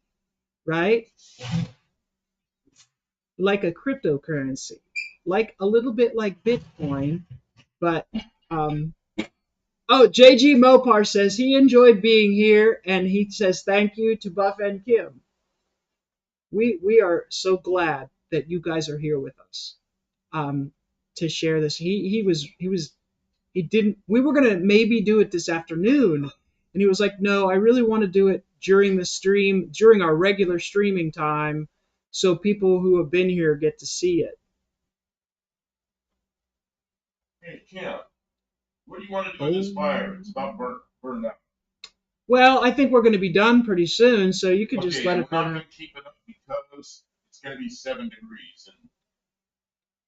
right? Like a cryptocurrency, like a little bit like Bitcoin, but um. Oh, JG Mopar says he enjoyed being here, and he says thank you to Buff and Kim. We are so glad that you guys are here with us to share this. He didn't. We were gonna maybe do it this afternoon, and he was like, "No, I really want to do it during the stream, during our regular streaming time, so people who have been here get to see it." Hey, Kim, what do you want to do with this fire? It's about burned out. Well, I think we're going to be done pretty soon, so you could just Okay, let and it we're not burn going out. to keep it up because it's going to be 7 degrees. And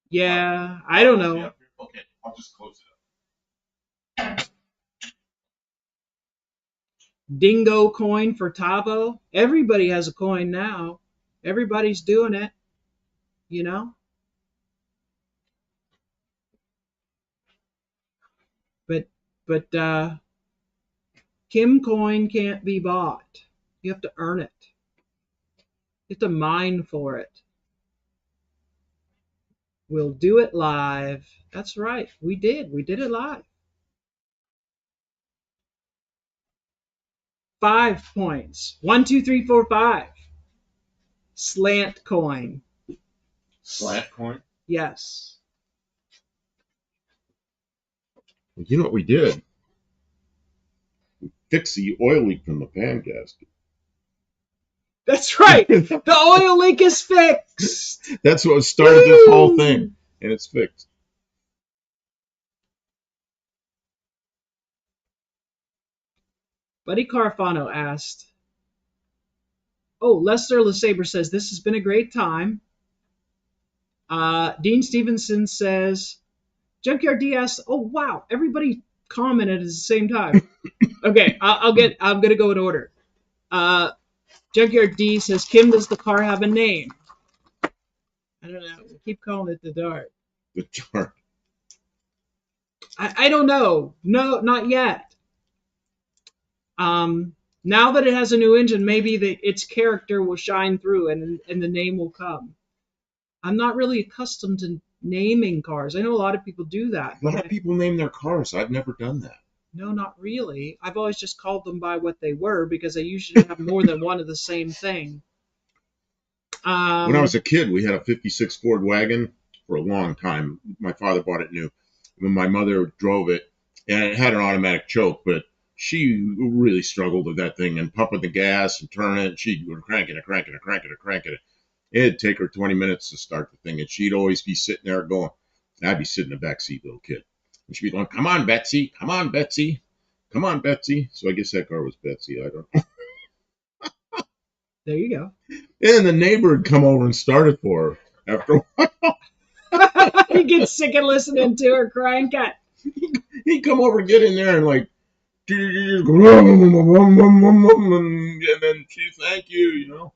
Yeah, I don't I'll be know. up here. Okay, I'll just close it up. Dingo coin for Tavo. Everybody has a coin now. Everybody's doing it, you know? But but Kim coin can't be bought. You have to earn it. You have to mine for it. We'll do it live. That's right. We did. We did it live. 5 points. 1, 2, 3, 4, 5. Slant coin. Slant coin? Yes. You know what we did? Fix the oil leak from the pan gasket. That's right. The oil leak is fixed. That's what started this whole thing, and it's fixed. Buddy Carfano asked, "Oh, Lester LeSabre says this has been a great time." Dean Stevenson says, "Junkyard D asks, oh wow, everybody commented at the same time." Okay, I'm gonna go in order. Junkyard D says, "Kim, does the car have a name?" I don't know. We keep calling it the Dart. The chart. I don't know. No, not yet. Now that it has a new engine, maybe its character will shine through and the name will come. I'm not really accustomed to naming cars. I know a lot of people do that. A lot of people name their cars. I've never done that. No, not really. I've always just called them by what they were because I usually have more than one of the same thing. When I was a kid, we had a 56 Ford wagon for a long time. My father bought it new. When my mother drove it, and it had an automatic choke, but she really struggled with that thing and pumping the gas and turning it. She'd go cranking it, cranking it, cranking it, cranking it. It'd take her 20 minutes to start the thing, and she'd always be sitting there going, I'd be sitting in the back seat, little kid. And she'd be going, come on, Betsy, come on, Betsy, come on, Betsy. So I guess that car was Betsy. I don't know. There you go. And the neighbor would come over and start it for her. After He gets sick of listening to her crank it. he'd come over and get in there and like, and then she thank you, you know.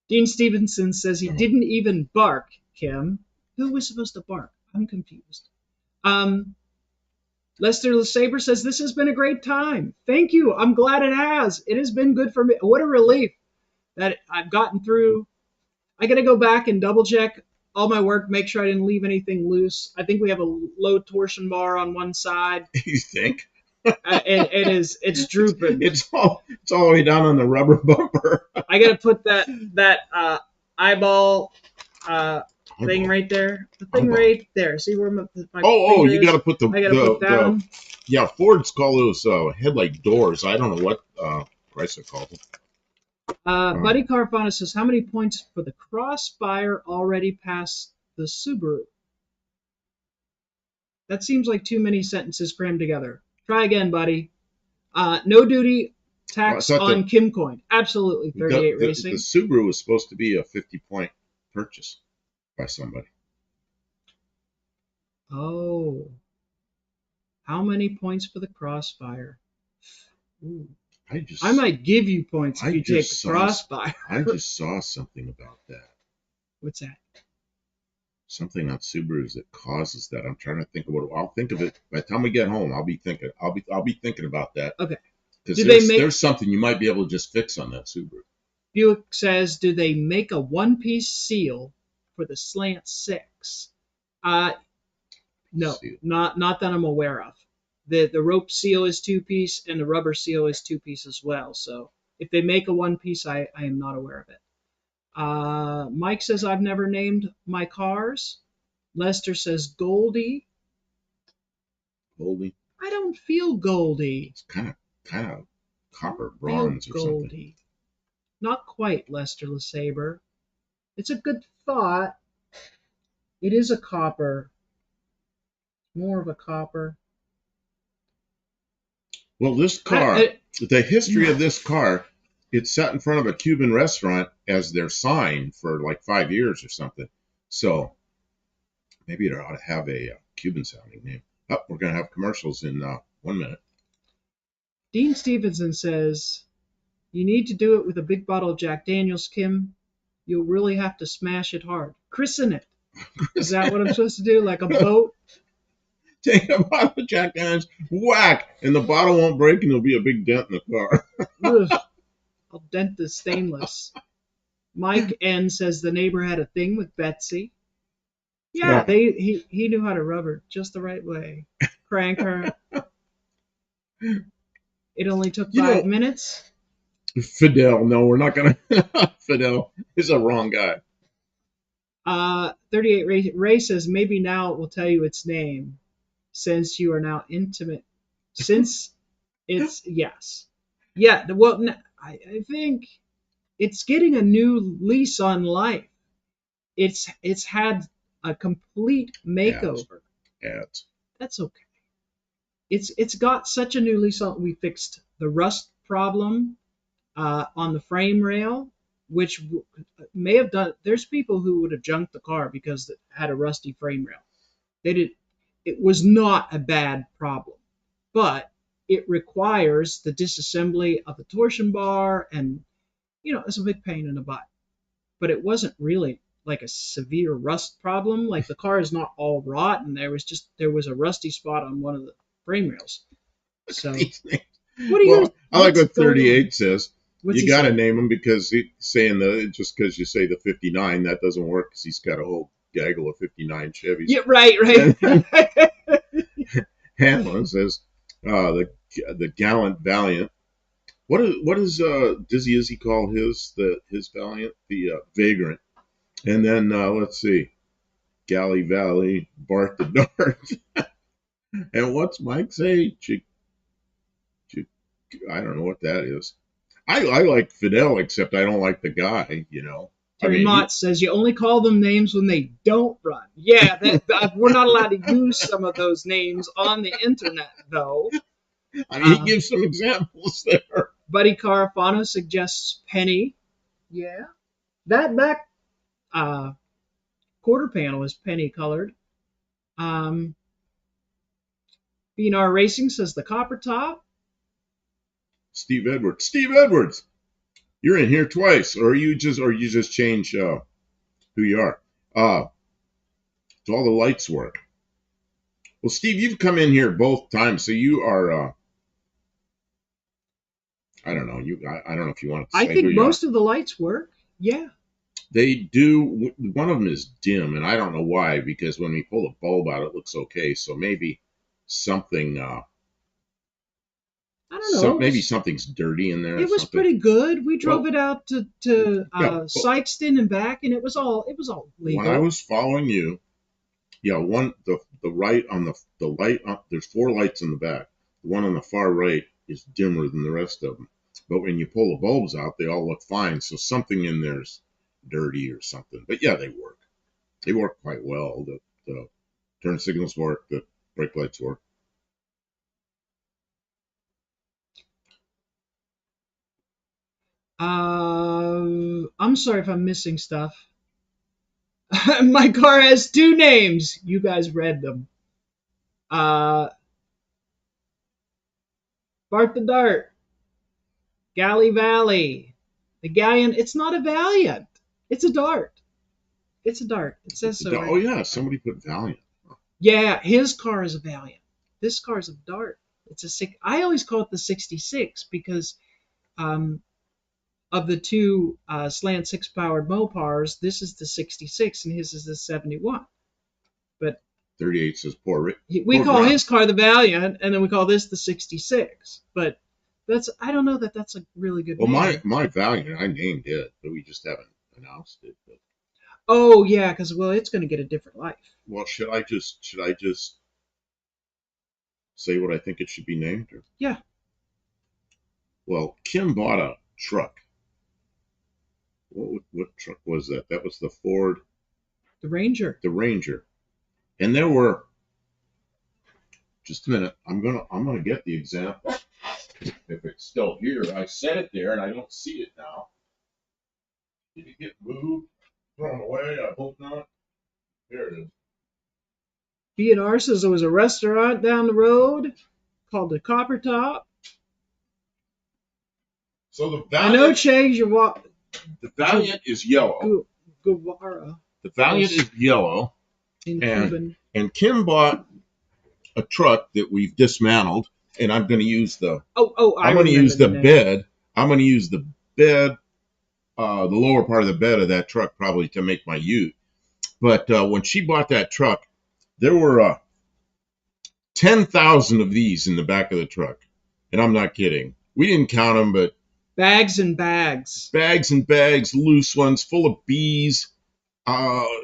Dean Stevenson says he didn't even bark, Kim. Who was supposed to bark? I'm confused. Lester LeSabre says, this has been a great time. Thank you. I'm glad it has. It has been good for me. What a relief that I've gotten through. I got to go back and double check all my work, make sure I didn't leave anything loose. I think we have a low torsion bar on one side. You think? It's drooping. It's all the way down on the rubber bumper. I got to put that eyeball thing right there. The thing right there. See where my oh, you got to is? put I got to put that on. Yeah, Ford's call those headlight doors. I don't know what Chrysler called them. Buddy Carfana says, how many points for the Crossfire already past the Subaru? That seems like too many sentences crammed together. Try again, buddy. No duty tax on Kimcoin. Absolutely, 38 Racing. The Subaru was supposed to be a 50-point purchase by somebody. Oh. How many points for the Crossfire? Ooh. I might give you points if you take the Crossfire. I just saw something about that. What's that? Something on Subarus that causes that. I'm trying to think of what. I'll think of it by the time we get home. I'll be thinking about that. Okay. Because there's something you might be able to just fix on that Subaru. Buick says, do they make a one-piece seal for the Slant 6? No, not that I'm aware of. The rope seal is two-piece and the rubber seal is two-piece as well. So if they make a one-piece, I am not aware of it. Mike says, I've never named my cars. Lester says, Goldie. Goldie? I don't feel Goldie. It's kind of copper bronze or something. Not quite, Lester LeSabre. It's a good thought. It is a copper. More of a copper. Well, this car, the history of this car, it sat in front of a Cuban restaurant as their sign for like 5 years or something. So maybe it ought to have a Cuban sounding name. Oh, we're going to have commercials in 1 minute. Dean Stevenson says, you need to do it with a big bottle of Jack Daniels, Kim. You'll really have to smash it hard. Christen it. Is that what I'm supposed to do? Like a boat? Take a bottle of Jack Daniels, whack, and the bottle won't break, and there'll be a big dent in the car. I'll dent the stainless. Mike N says the neighbor had a thing with Betsy. Yeah, he knew how to rub her just the right way. Crank her. It only took 5 minutes. Fidel, no, we're not gonna. Fidel is a wrong guy. 38 Ray says maybe now it will tell you its name. Since you are now intimate, since it's yes, yeah. Well, I think it's getting a new lease on life. It's had a complete makeover. Ads. That's okay. It's got such a new lease on. We fixed the rust problem on the frame rail, which may have done. There's people who would have junked the car because it had a rusty frame rail. They did. It was not a bad problem, but it requires the disassembly of the torsion bar, and it's a big pain in the butt. But it wasn't really like a severe rust problem. Like the car is not all rotten. There was a rusty spot on one of the frame rails. So what do you? I like what 38 says. You got to name him because he's saying just because you say the 59, that doesn't work because he's got a whole gaggle of 59 Chevys. Yeah, right. Hanlon says the Gallant Valiant. What is Dizzy Izzy call his Valiant? The Vagrant. And then let's see, Galley Valley, Bart the Dart. And what's Mike say? I don't know what that is. I like Fidel, except I don't like the guy. I Terry mean, Mott says you only call them names when they don't run. Yeah, we're not allowed to use some of those names on the internet, though. he gives some examples there. Buddy Carafano suggests Penny. Yeah, that back uh, quarter panel is penny colored. Um, BNR Racing says the copper top. Steve Edwards. Steve Edwards, you're in here twice, or you just change who you are. Do all the lights work? Well, Steve, you've come in here both times, so you are. I don't know. I don't know if you want to I say who think you are. most of the lights work. Yeah. They do. One of them is dim, and I don't know why. Because when we pull the bulb out, it looks okay. So maybe something. I don't know. Maybe something's dirty in there. It was pretty good. We drove it out to yeah, Sykeston and back, and it was all legal. When I was following you, yeah, the right on the light. There's 4 lights in the back. The one on the far right is dimmer than the rest of them. But when you pull the bulbs out, they all look fine. So something in there's dirty or something. But yeah, they work. They work quite well. The turn signals work. The brake lights work. I'm sorry if I'm missing stuff. My car has 2 names. You guys read them. Bart the Dart, Galley Valley, the Galleon. It's not a Valiant. It's a Dart. It's a Dart. It says so. Oh yeah, somebody put Valiant. Yeah, his car is a Valiant. This car is a Dart. It's a six. I always call it the 66 because of the 2 slant 6 powered Mopars, this is the 66 and his is the 71. But 38 says poor. We call his car the Valiant, and then we call this the 66. But I don't know that that's a really good name. Well, my Valiant, I named it, but we just haven't announced it. But... Oh yeah, because it's going to get a different life. Well, should I just say what I think it should be named? Or? Yeah. Well, Kim bought a truck. What truck was that? That was the Ford. The Ranger. The Ranger. And there were. Just a minute. I'm gonna get the example. If it's still here, I set it there and I don't see it now. Did it get moved? Thrown away? I hope not. There it is. B&R says there was a restaurant down the road called the Copper Top. So the Valiant. I know, Chase, you walk. The Valiant is yellow. Guevara. The Valiant is yellow. And Kim bought a truck that we've dismantled, and I'm going to use the. I'm going to use the bed. I'm going to use the bed, the lower part of the bed of that truck probably to make my ute. But when she bought that truck, there were 10,000 of these in the back of the truck, and I'm not kidding. We didn't count them, but bags and bags, loose ones, full of bees,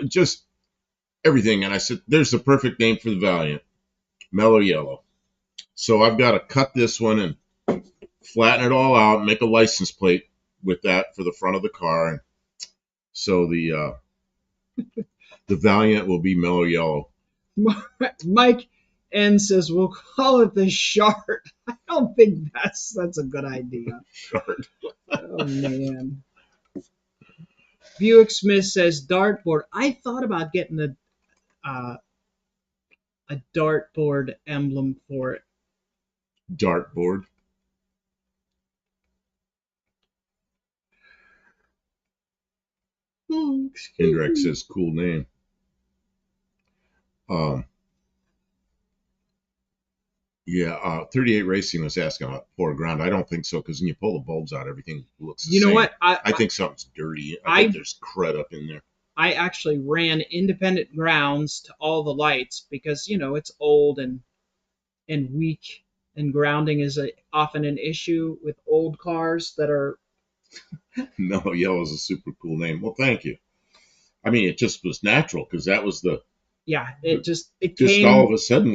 just everything. And I said, "There's the perfect name for the Valiant, Mellow Yellow." So I've got to cut this one and flatten it all out, and make a license plate with that for the front of the car, and so the Valiant will be Mellow Yellow. Mike N says we'll call it the Shard. I don't think that's a good idea. Shard. Oh man. Buick Smith says dartboard. I thought about getting a dartboard emblem for it. Dartboard. Indrex says cool name. Yeah, 38 Racing was asking about pour ground. I don't think so, because when you pull the bulbs out, everything looks the same. You know what? I think something's dirty. I think there's crud up in there. I actually ran independent grounds to all the lights because, it's old and weak, and grounding is often an issue with old cars that are... Mellow Yellow is a super cool name. Well, thank you. I mean, it just was natural, because that was the... Yeah, it came... all of a sudden,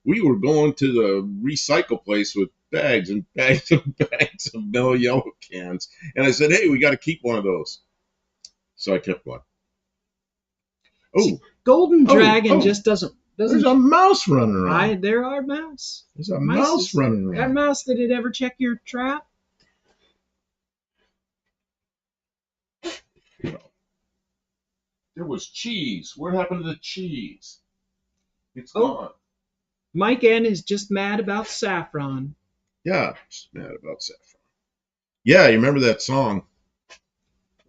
we were going to the recycle place with bags and bags and bags of mellow yellow cans. And I said, hey, we got to keep one of those. So I kept one. See, Oh, Golden oh, Dragon oh, just doesn't there's a mouse running around. there are mouse. There's a Mice mouse is running that around. mouse, did it ever check your trap? There was cheese. What happened to the cheese? It's Oh, gone. Mike N is just mad about saffron. Yeah, just mad about saffron. Yeah, you remember that song?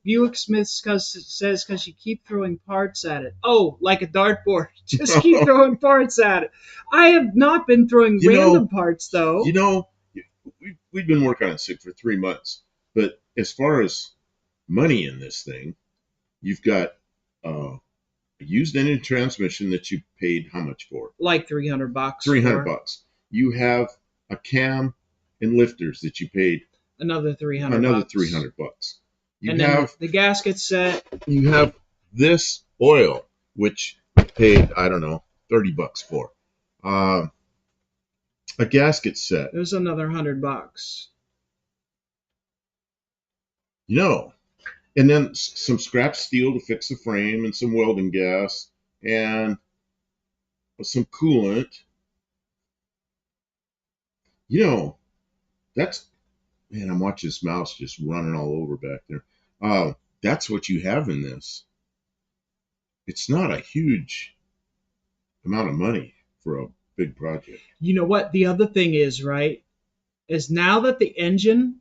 Buick Smith says because you keep throwing parts at it. Oh, like a dartboard. Just keep throwing parts at it. I have not been throwing You random know, parts though. you know, we've been working on SIG for 3 months, but as far as money in this thing, you've got a used engine transmission that you paid how much for? Like $300. 300 for bucks. You have a cam and lifters that you paid another 300 another bucks. 300 bucks. You And then the gasket set. you have this oil, which paid, I don't know, 30 bucks for. Uh, a gasket set. There's another $100. You know, and then some scrap steel to fix the frame and some welding gas and some coolant. You know, that's, man, I'm watching this mouse just running all over back there. That's what you have in this. It's not a huge amount of money for a big project. You know what? The other thing is, right, is now that the engine,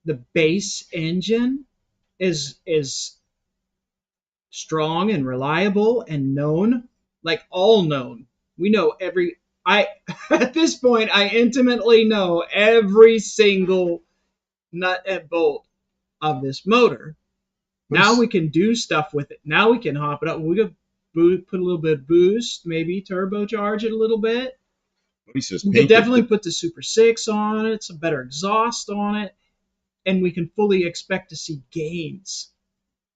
the base engine, is strong and reliable and known, like all known. We know every I at this point I intimately know every single nut and bolt of this motor. Now we can do stuff with it. Now we can hop it up. We could put a little bit of boost, maybe turbocharge it a little bit. He says We could definitely put the Super 6 on it, some better exhaust on it, and we can fully expect to see gains.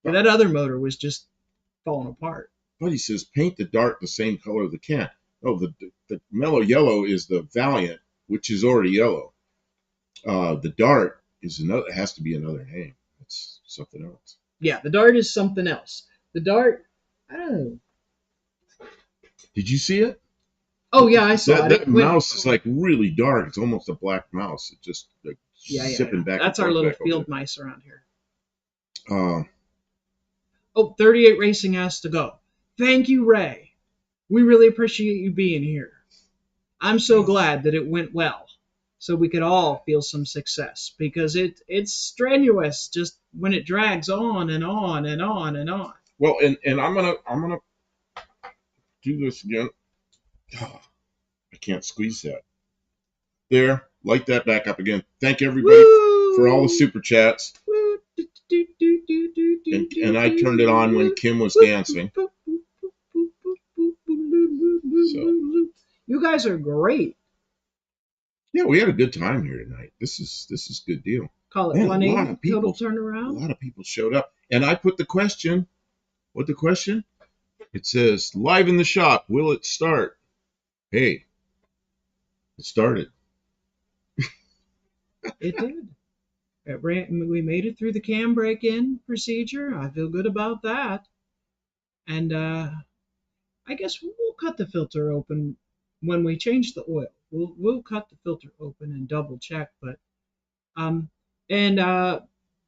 And that other motor was just falling apart. But he says paint the dart the same color of the can. Oh, the mellow yellow is the Valiant, which is already yellow. The dart is another. It has to be another name. It's something else. Yeah, the dart is something else. The dart, I don't know. Did you see it? Oh yeah, I saw that, it. That mouse is like really dark. It's almost a black mouse. It just like zipping back. That's our little field mice around here. Uh, Oh, 38 Racing has to go. Thank you, Ray. We really appreciate you being here. I'm so glad that it went well, so we could all feel some success, because it's strenuous just when it drags on and on and on and on. well, and I'm gonna do this again. Oh, I can't squeeze that. There, light that back up again. Thank everybody for all the super chats. And I turned it on when Kim was dancing. So. You guys are great. Yeah, we had a good time here tonight. This is a good deal. Call it 180 total turnaround. A lot of people showed up, and I put the question. What the question? It says live in the shop. Will it start? Hey, it started. It did. We made it through the cam break-in procedure. I feel good about that. And I guess we'll cut the filter open when we change the oil. We'll cut the filter open and double check. But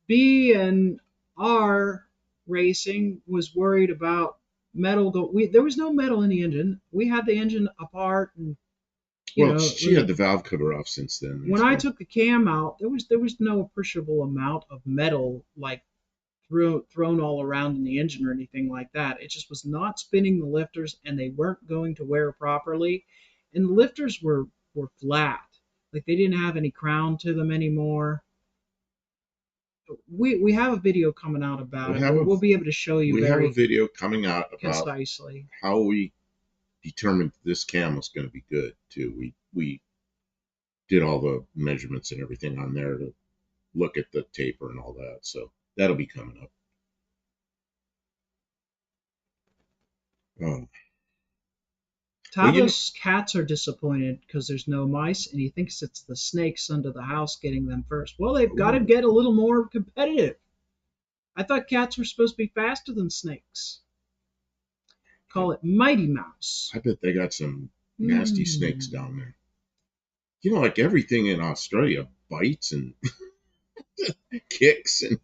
B and R Racing was worried about metal. There was no metal in the engine. We had the engine apart, and she had the valve cover off since then. When I took the cam out, there was no appreciable amount of metal like thrown all around in the engine or anything like that. It just was not spinning the lifters, and they weren't going to wear properly. And the lifters were flat, like they didn't have any crown to them anymore. We have a video coming out about it. We'll be able to show you. We have a video coming out about concisely how we determined this cam was going to be good too. We did all the measurements and everything on there to look at the taper and all that. So that'll be coming up. Well, Tabo's cats are disappointed because there's no mice, and he thinks it's the snakes under the house getting them first. Well, they've got to ooh, get a little more competitive. I thought cats were supposed to be faster than snakes. Call it Mighty Mouse. I bet they got some nasty snakes Mm. down there. Like everything in Australia bites and kicks and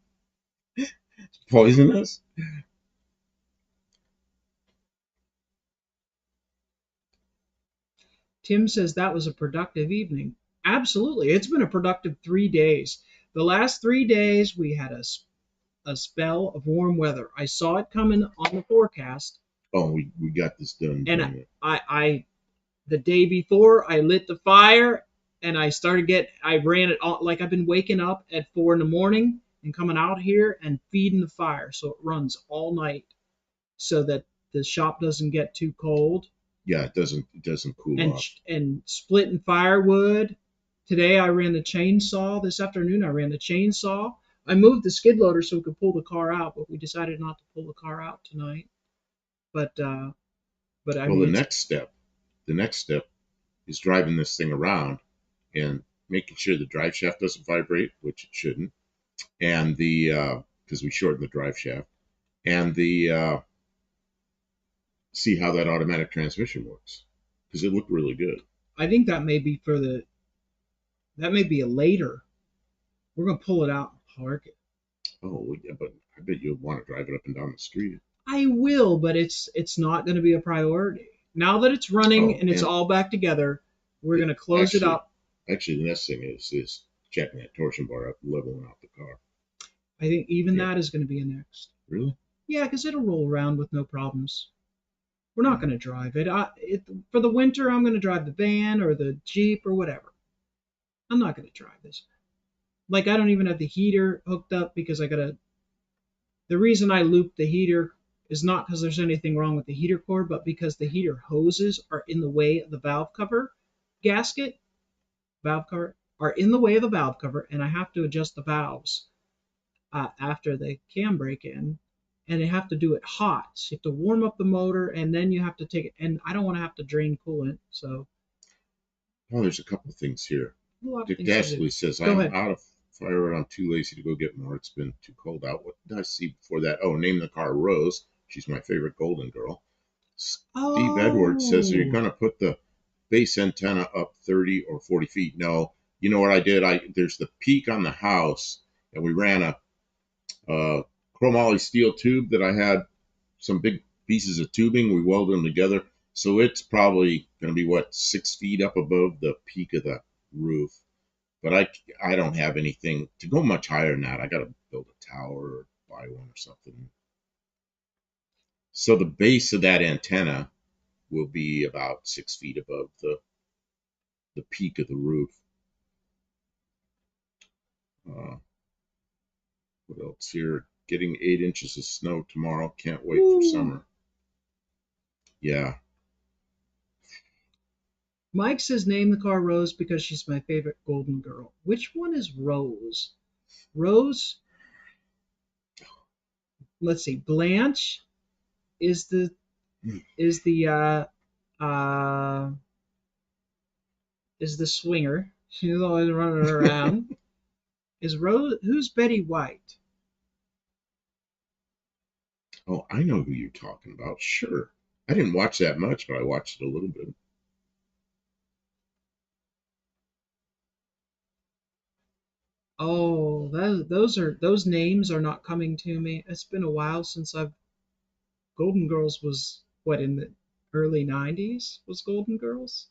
poisonous. Tim says that was a productive evening. Absolutely. It's been a productive 3 days. The last 3 days, we had a spell of warm weather. I saw it coming on the forecast, Oh, we got this done and during it. I the day before, I lit the fire, and I ran it all, like I've been waking up at 4 in the morning and coming out here and feeding the fire. So it runs all night so that the shop doesn't get too cold. Yeah, it doesn't cool and off. and splitting firewood. Today I ran the chainsaw. This afternoon I ran the chainsaw. I moved the skid loader so we could pull the car out, but we decided not to pull the car out tonight. But I Well, mean the next step is driving this thing around and making sure the drive shaft doesn't vibrate, which it shouldn't, and the because we shortened the drive shaft, and the see how that automatic transmission works because it looked really good. I think that may be a later. We're gonna pull it out and park it. Oh, well, yeah, but I bet you'll want to drive it up and down the street. I will, but it's not going to be a priority. Now that it's running Oh, and it's and all back together, we're it, going to close it actually, up. actually, the next thing is checking that torsion bar up, leveling out the car. I think even Yeah, that is going to be a next. really? Yeah, because it'll roll around with no problems. We're not Hmm. going to drive it. For the winter, I'm going to drive the van or the Jeep or whatever. I'm not going to drive this. Like, I don't even have the heater hooked up because I got to. The reason I looped the heater is not because there's anything wrong with the heater cord, but because the heater hoses are in the way of the valve cover gasket. Valve cover are in the way of the valve cover, and I have to adjust the valves after the cam break in, and they have to do it hot. So you have to warm up the motor, and then you have to take it. And I don't want to have to drain coolant, so Oh, there's a couple of things here. a lot of Dick things to do. Dashley says, I Go am ahead. out of firewood. I'm too lazy to go get more. It's been too cold out. What did I see before that? Oh, name the car Rose. She's my favorite golden girl. Steve Edwards says, are you Oh, going to put the base antenna up 30 or 40 feet? No. You know what I did? There's the peak on the house, and we ran a chromoly steel tube that I had some big pieces of tubing. We welded them together. So it's probably going to be, what, 6 feet up above the peak of the roof. But I don't have anything to go much higher than that. I got to build a tower or buy one or something. So the base of that antenna will be about 6 feet above the peak of the roof. Uh, what else here? Getting 8 inches of snow tomorrow. Can't wait for ooh. summer. Yeah. Mike says name the car Rose because she's my favorite golden girl. Which one is Rose? Rose, let's see. Blanche is the is the uh is the swinger. She's always running around. Is Rose? Who's Betty White? Oh, I know who you're talking about. Sure. I didn't watch that much, but I watched it a little bit. Oh, those names are not coming to me. It's been a while since I've Golden Girls was what in the early '90s was Golden Girls.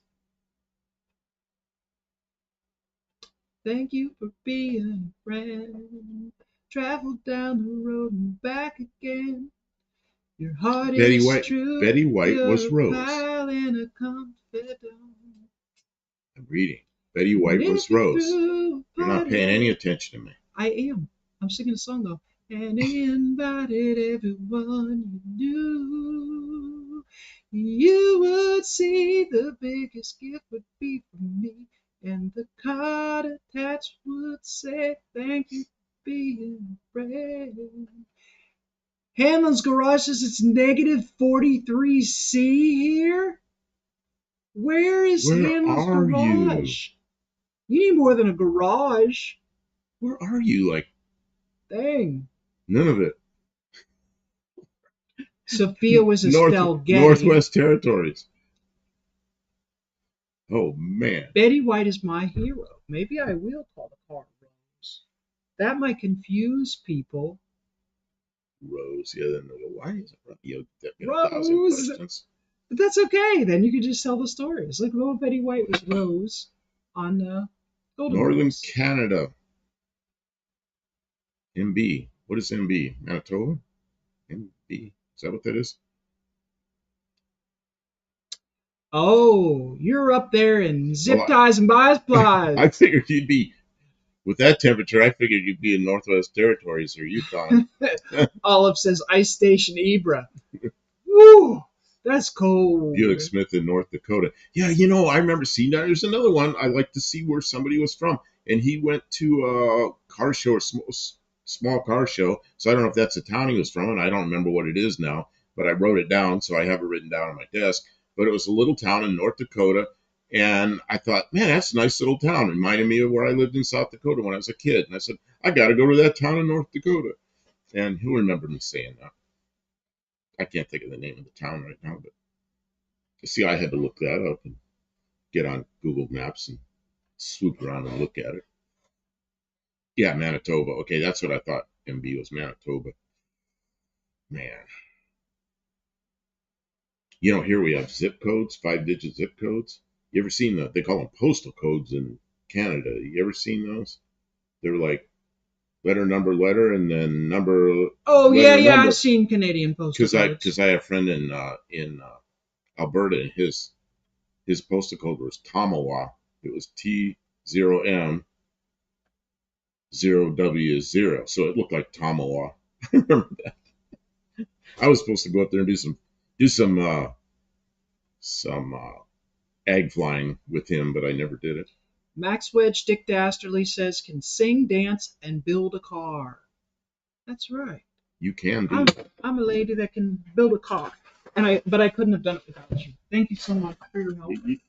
Thank you for being a friend. Travel down the road and back again. Your heart Betty is White. true. Betty White You're was a Rose. pal and a confidant. I'm reading. Betty And White if was you're Rose. through a You're not paying party, any attention to me. I am. I'm singing a song though. And invited everyone you knew. You would see the biggest gift would be from me. And the card attached would say, thank you for being a friend. Hanlon's Garage says it's negative 43C here. Where is Where Hannah's are you? garage? You need more than a garage. Where are you? Like, Dang. none of it. Sophia was Estelle Getty. Northwest Territories. Oh man. Betty White is my hero. Maybe I will call the car Rose. That might confuse people. Rose. Yeah, then why is it? You get a thousand Rose! questions. But that's okay. Then you could just tell the stories. Like, little Betty White was Rose on Golden Northern Girls. Canada. MB. What is MB? Manitoba? MB. Is that what that is? Oh, you're up there in zip Well, ties and I plies. figured you'd be with that temperature. I figured you'd be in Northwest Territories or Yukon. Olive says Ice Station Ibra. Woo! That's cold. Buick Smith in North Dakota. Yeah, I remember seeing that. There's another one. I like to see where somebody was from, and he went to a car show, a small car show. So I don't know if that's the town he was from, and I don't remember what it is now. But I wrote it down, so I have it written down on my desk. But it was a little town in North Dakota, and I thought, man, that's a nice little town. Reminded me of where I lived in South Dakota when I was a kid. And I said, I got to go to that town in North Dakota. And he'll remember me saying that. I can't think of the name of the town right now, but see, I had to look that up and get on Google Maps and swoop around and look at it. Yeah, Manitoba. Okay, that's what I thought. MB was Manitoba. Man, here we have zip codes, 5-digit zip codes. You ever seen the? They call them postal codes in Canada. You ever seen those? They're like letter, number, letter, and then number, Oh yeah, letter, yeah. I've number. seen Canadian postal Because codes. I have a friend in Alberta, and his postal code was Tamawa. It was T0M 0W0. So it looked like Tamawa. I remember that. I was supposed to go up there and do some egg flying with him, but I never did it. Max Wedge Dick Dastardly says can sing, dance, and build a car. That's right. You can do I'm it. I'm a lady that can build a car, but I couldn't have done it without you. Thank you so much for your help. You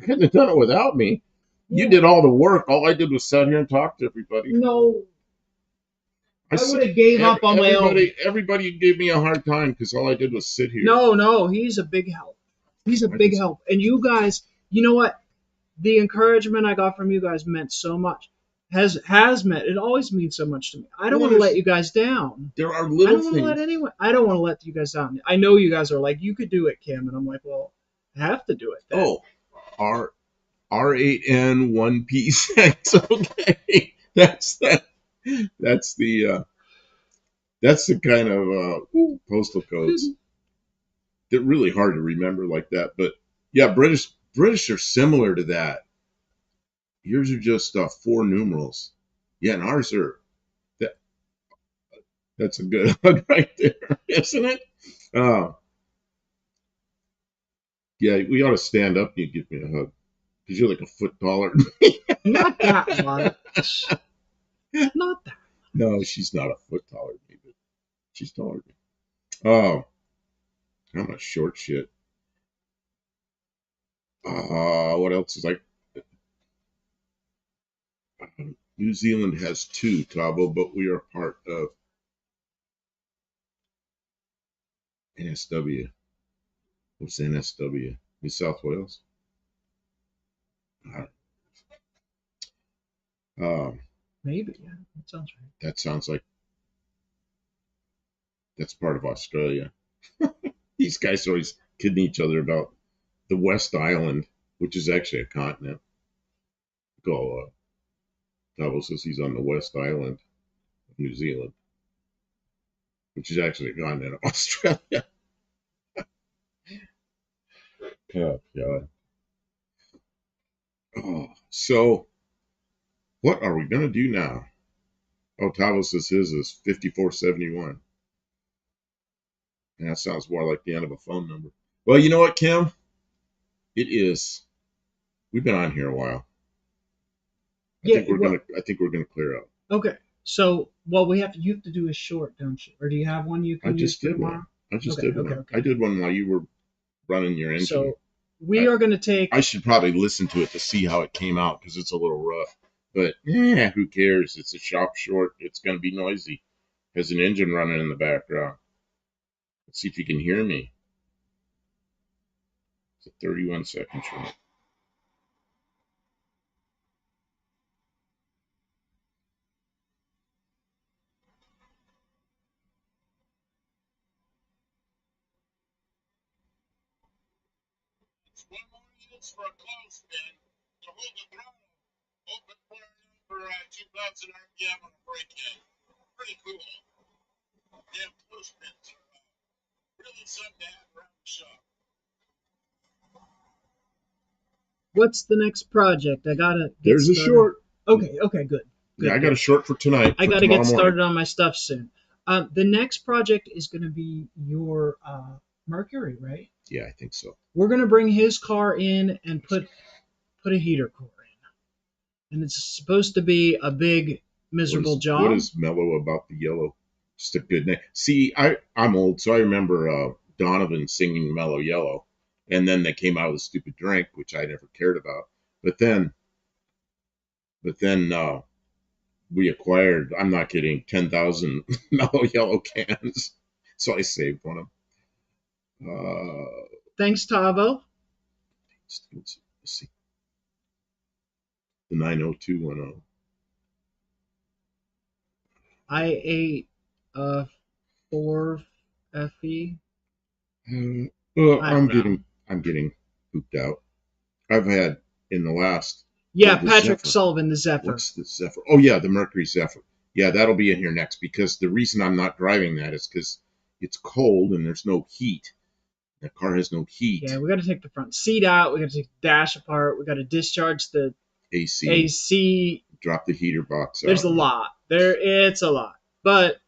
couldn't have done it without me. You Yeah. did all the work. All I did was sit here and talk to everybody. No, I I s- would have gave up on my own. everybody gave me a hard time because all I did was sit here. No, he's a big help. He's a I big just help. And you guys, you know what? The encouragement I got from you guys meant so much. Has meant it always means so much to me. I don't well, want to let you guys down. there are I little don't want to let things. anyone. I don't want to let you guys down. I know you guys are like, you could do it, Kim, and I'm like, well, I have to do it then. Oh, R8N 1P6. Okay, that's the kind of postal codes that really hard to remember like that. But yeah, British are similar to that. Yours are just 4 numerals. Yeah, and ours are that. That's a good hug right there, isn't it? Uh, yeah, we ought to stand up and you give me a hug because you're like a foot taller. Not that much. Not that. No, she's not a foot taller than me, but she's taller than me. Oh, I'm a short shit. What else is like? New Zealand has 2, Tabo, but we are part of NSW. What's NSW? New South Wales? Uh, Maybe. Yeah, that sounds right. that sounds like that's part of Australia. These guys are always kidding each other about the West Island, which is actually a continent. Go, Tabo says he's on the West Island of New Zealand, which is actually a continent of Australia. Oh, God. Oh, so what are we going to do now? Oh, Tavo says his is 5471. And that sounds more like the end of a phone number. Well, you know what, Kim? It is. We've been on here a while. Yeah. Well, I think we're gonna clear out. okay. So, well, you have to do a short, don't you? Or do you have one you I can use just for did tomorrow? one. I just Okay, did okay, one. okay. I did one while you were running your engine. So, We are going to take. I should probably listen to it to see how it came out because it's a little rough. But who cares? It's a shop short. It's going to be noisy. There's an engine running in the background. Let's see if you can hear me. It's a 31-second short. It's one more use for a clothespin to hold the throttle open for 2,000 RPM on a break-in. Pretty cool. Damn clothespins are really something to have around the shop. What's the next project? I gotta get There's a started. short. Okay, good. Yeah, I got a short for tonight. I for got to get tomorrow started morning. on my stuff soon. The next project is going to be your Mercury, right? Yeah, I think so. We're going to bring his car in and put a heater core in, and it's supposed to be a big miserable job. What is mellow about the yellow? Just a good name. See, I'm old, so I remember Donovan singing Mellow Yellow, and then they came out with a stupid drink, which I never cared about. But then we acquired. I'm not kidding. 10,000 Mellow Yellow cans, so I saved one of them. Thanks, Tavo. Let's see. The 90210. I ate 4 FE. Well, I don't know. I'm getting pooped out. I've had in the last. Yeah, the Patrick Zephyr. Sullivan, the Zephyr. What's the Zephyr? Oh yeah, the Mercury Zephyr. Yeah, that'll be in here next because the reason I'm not driving that is because it's cold and there's no heat. The car has no heat. Yeah, we got to take the front seat out. We got to take the dash apart. We got to discharge the AC. Drop the heater box out. There's a lot. It's a lot, but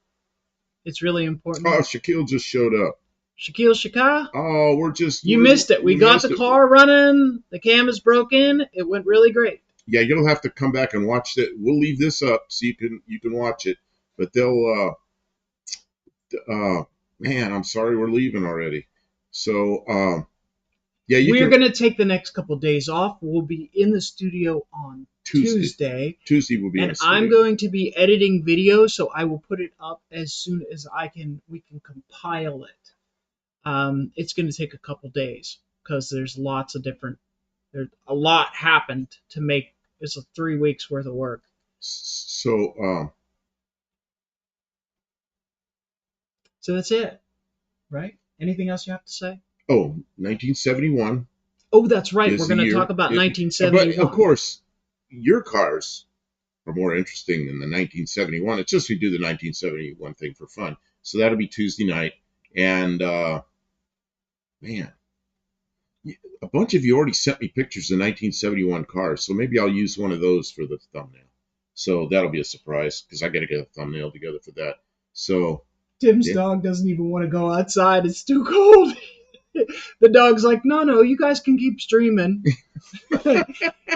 it's really important. Oh, Shaquille just showed up. Shaquille Shaka. Oh, You missed it. We got the car running. The cam is broken. It went really great. Yeah, you'll have to come back and watch it. We'll leave this up so you can watch it. But they'll man, I'm sorry we're leaving already. So yeah, we're gonna take the next couple of days off. We'll be in the studio on Tuesday. Tuesday will be in and the studio. I'm going to be editing video, so I will put it up as soon as we can compile it. It's going to take a couple days because there's a lot happened to make. It's 3 weeks worth of work. So that's it, right? Anything else you have to say? Oh, 1971. Oh, that's right. We're going to talk about 1971. But of course, your cars are more interesting than the 1971. It's just we do the 1971 thing for fun. So that'll be Tuesday night. And man, a bunch of you already sent me pictures of 1971 cars. So maybe I'll use one of those for the thumbnail. So that'll be a surprise because I got to get a thumbnail together for that. So Tim's dog doesn't even want to go outside. It's too cold. The dog's like, no, you guys can keep streaming.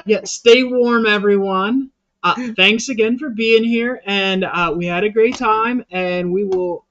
Yeah, stay warm, everyone. Thanks again for being here, and we had a great time, and we will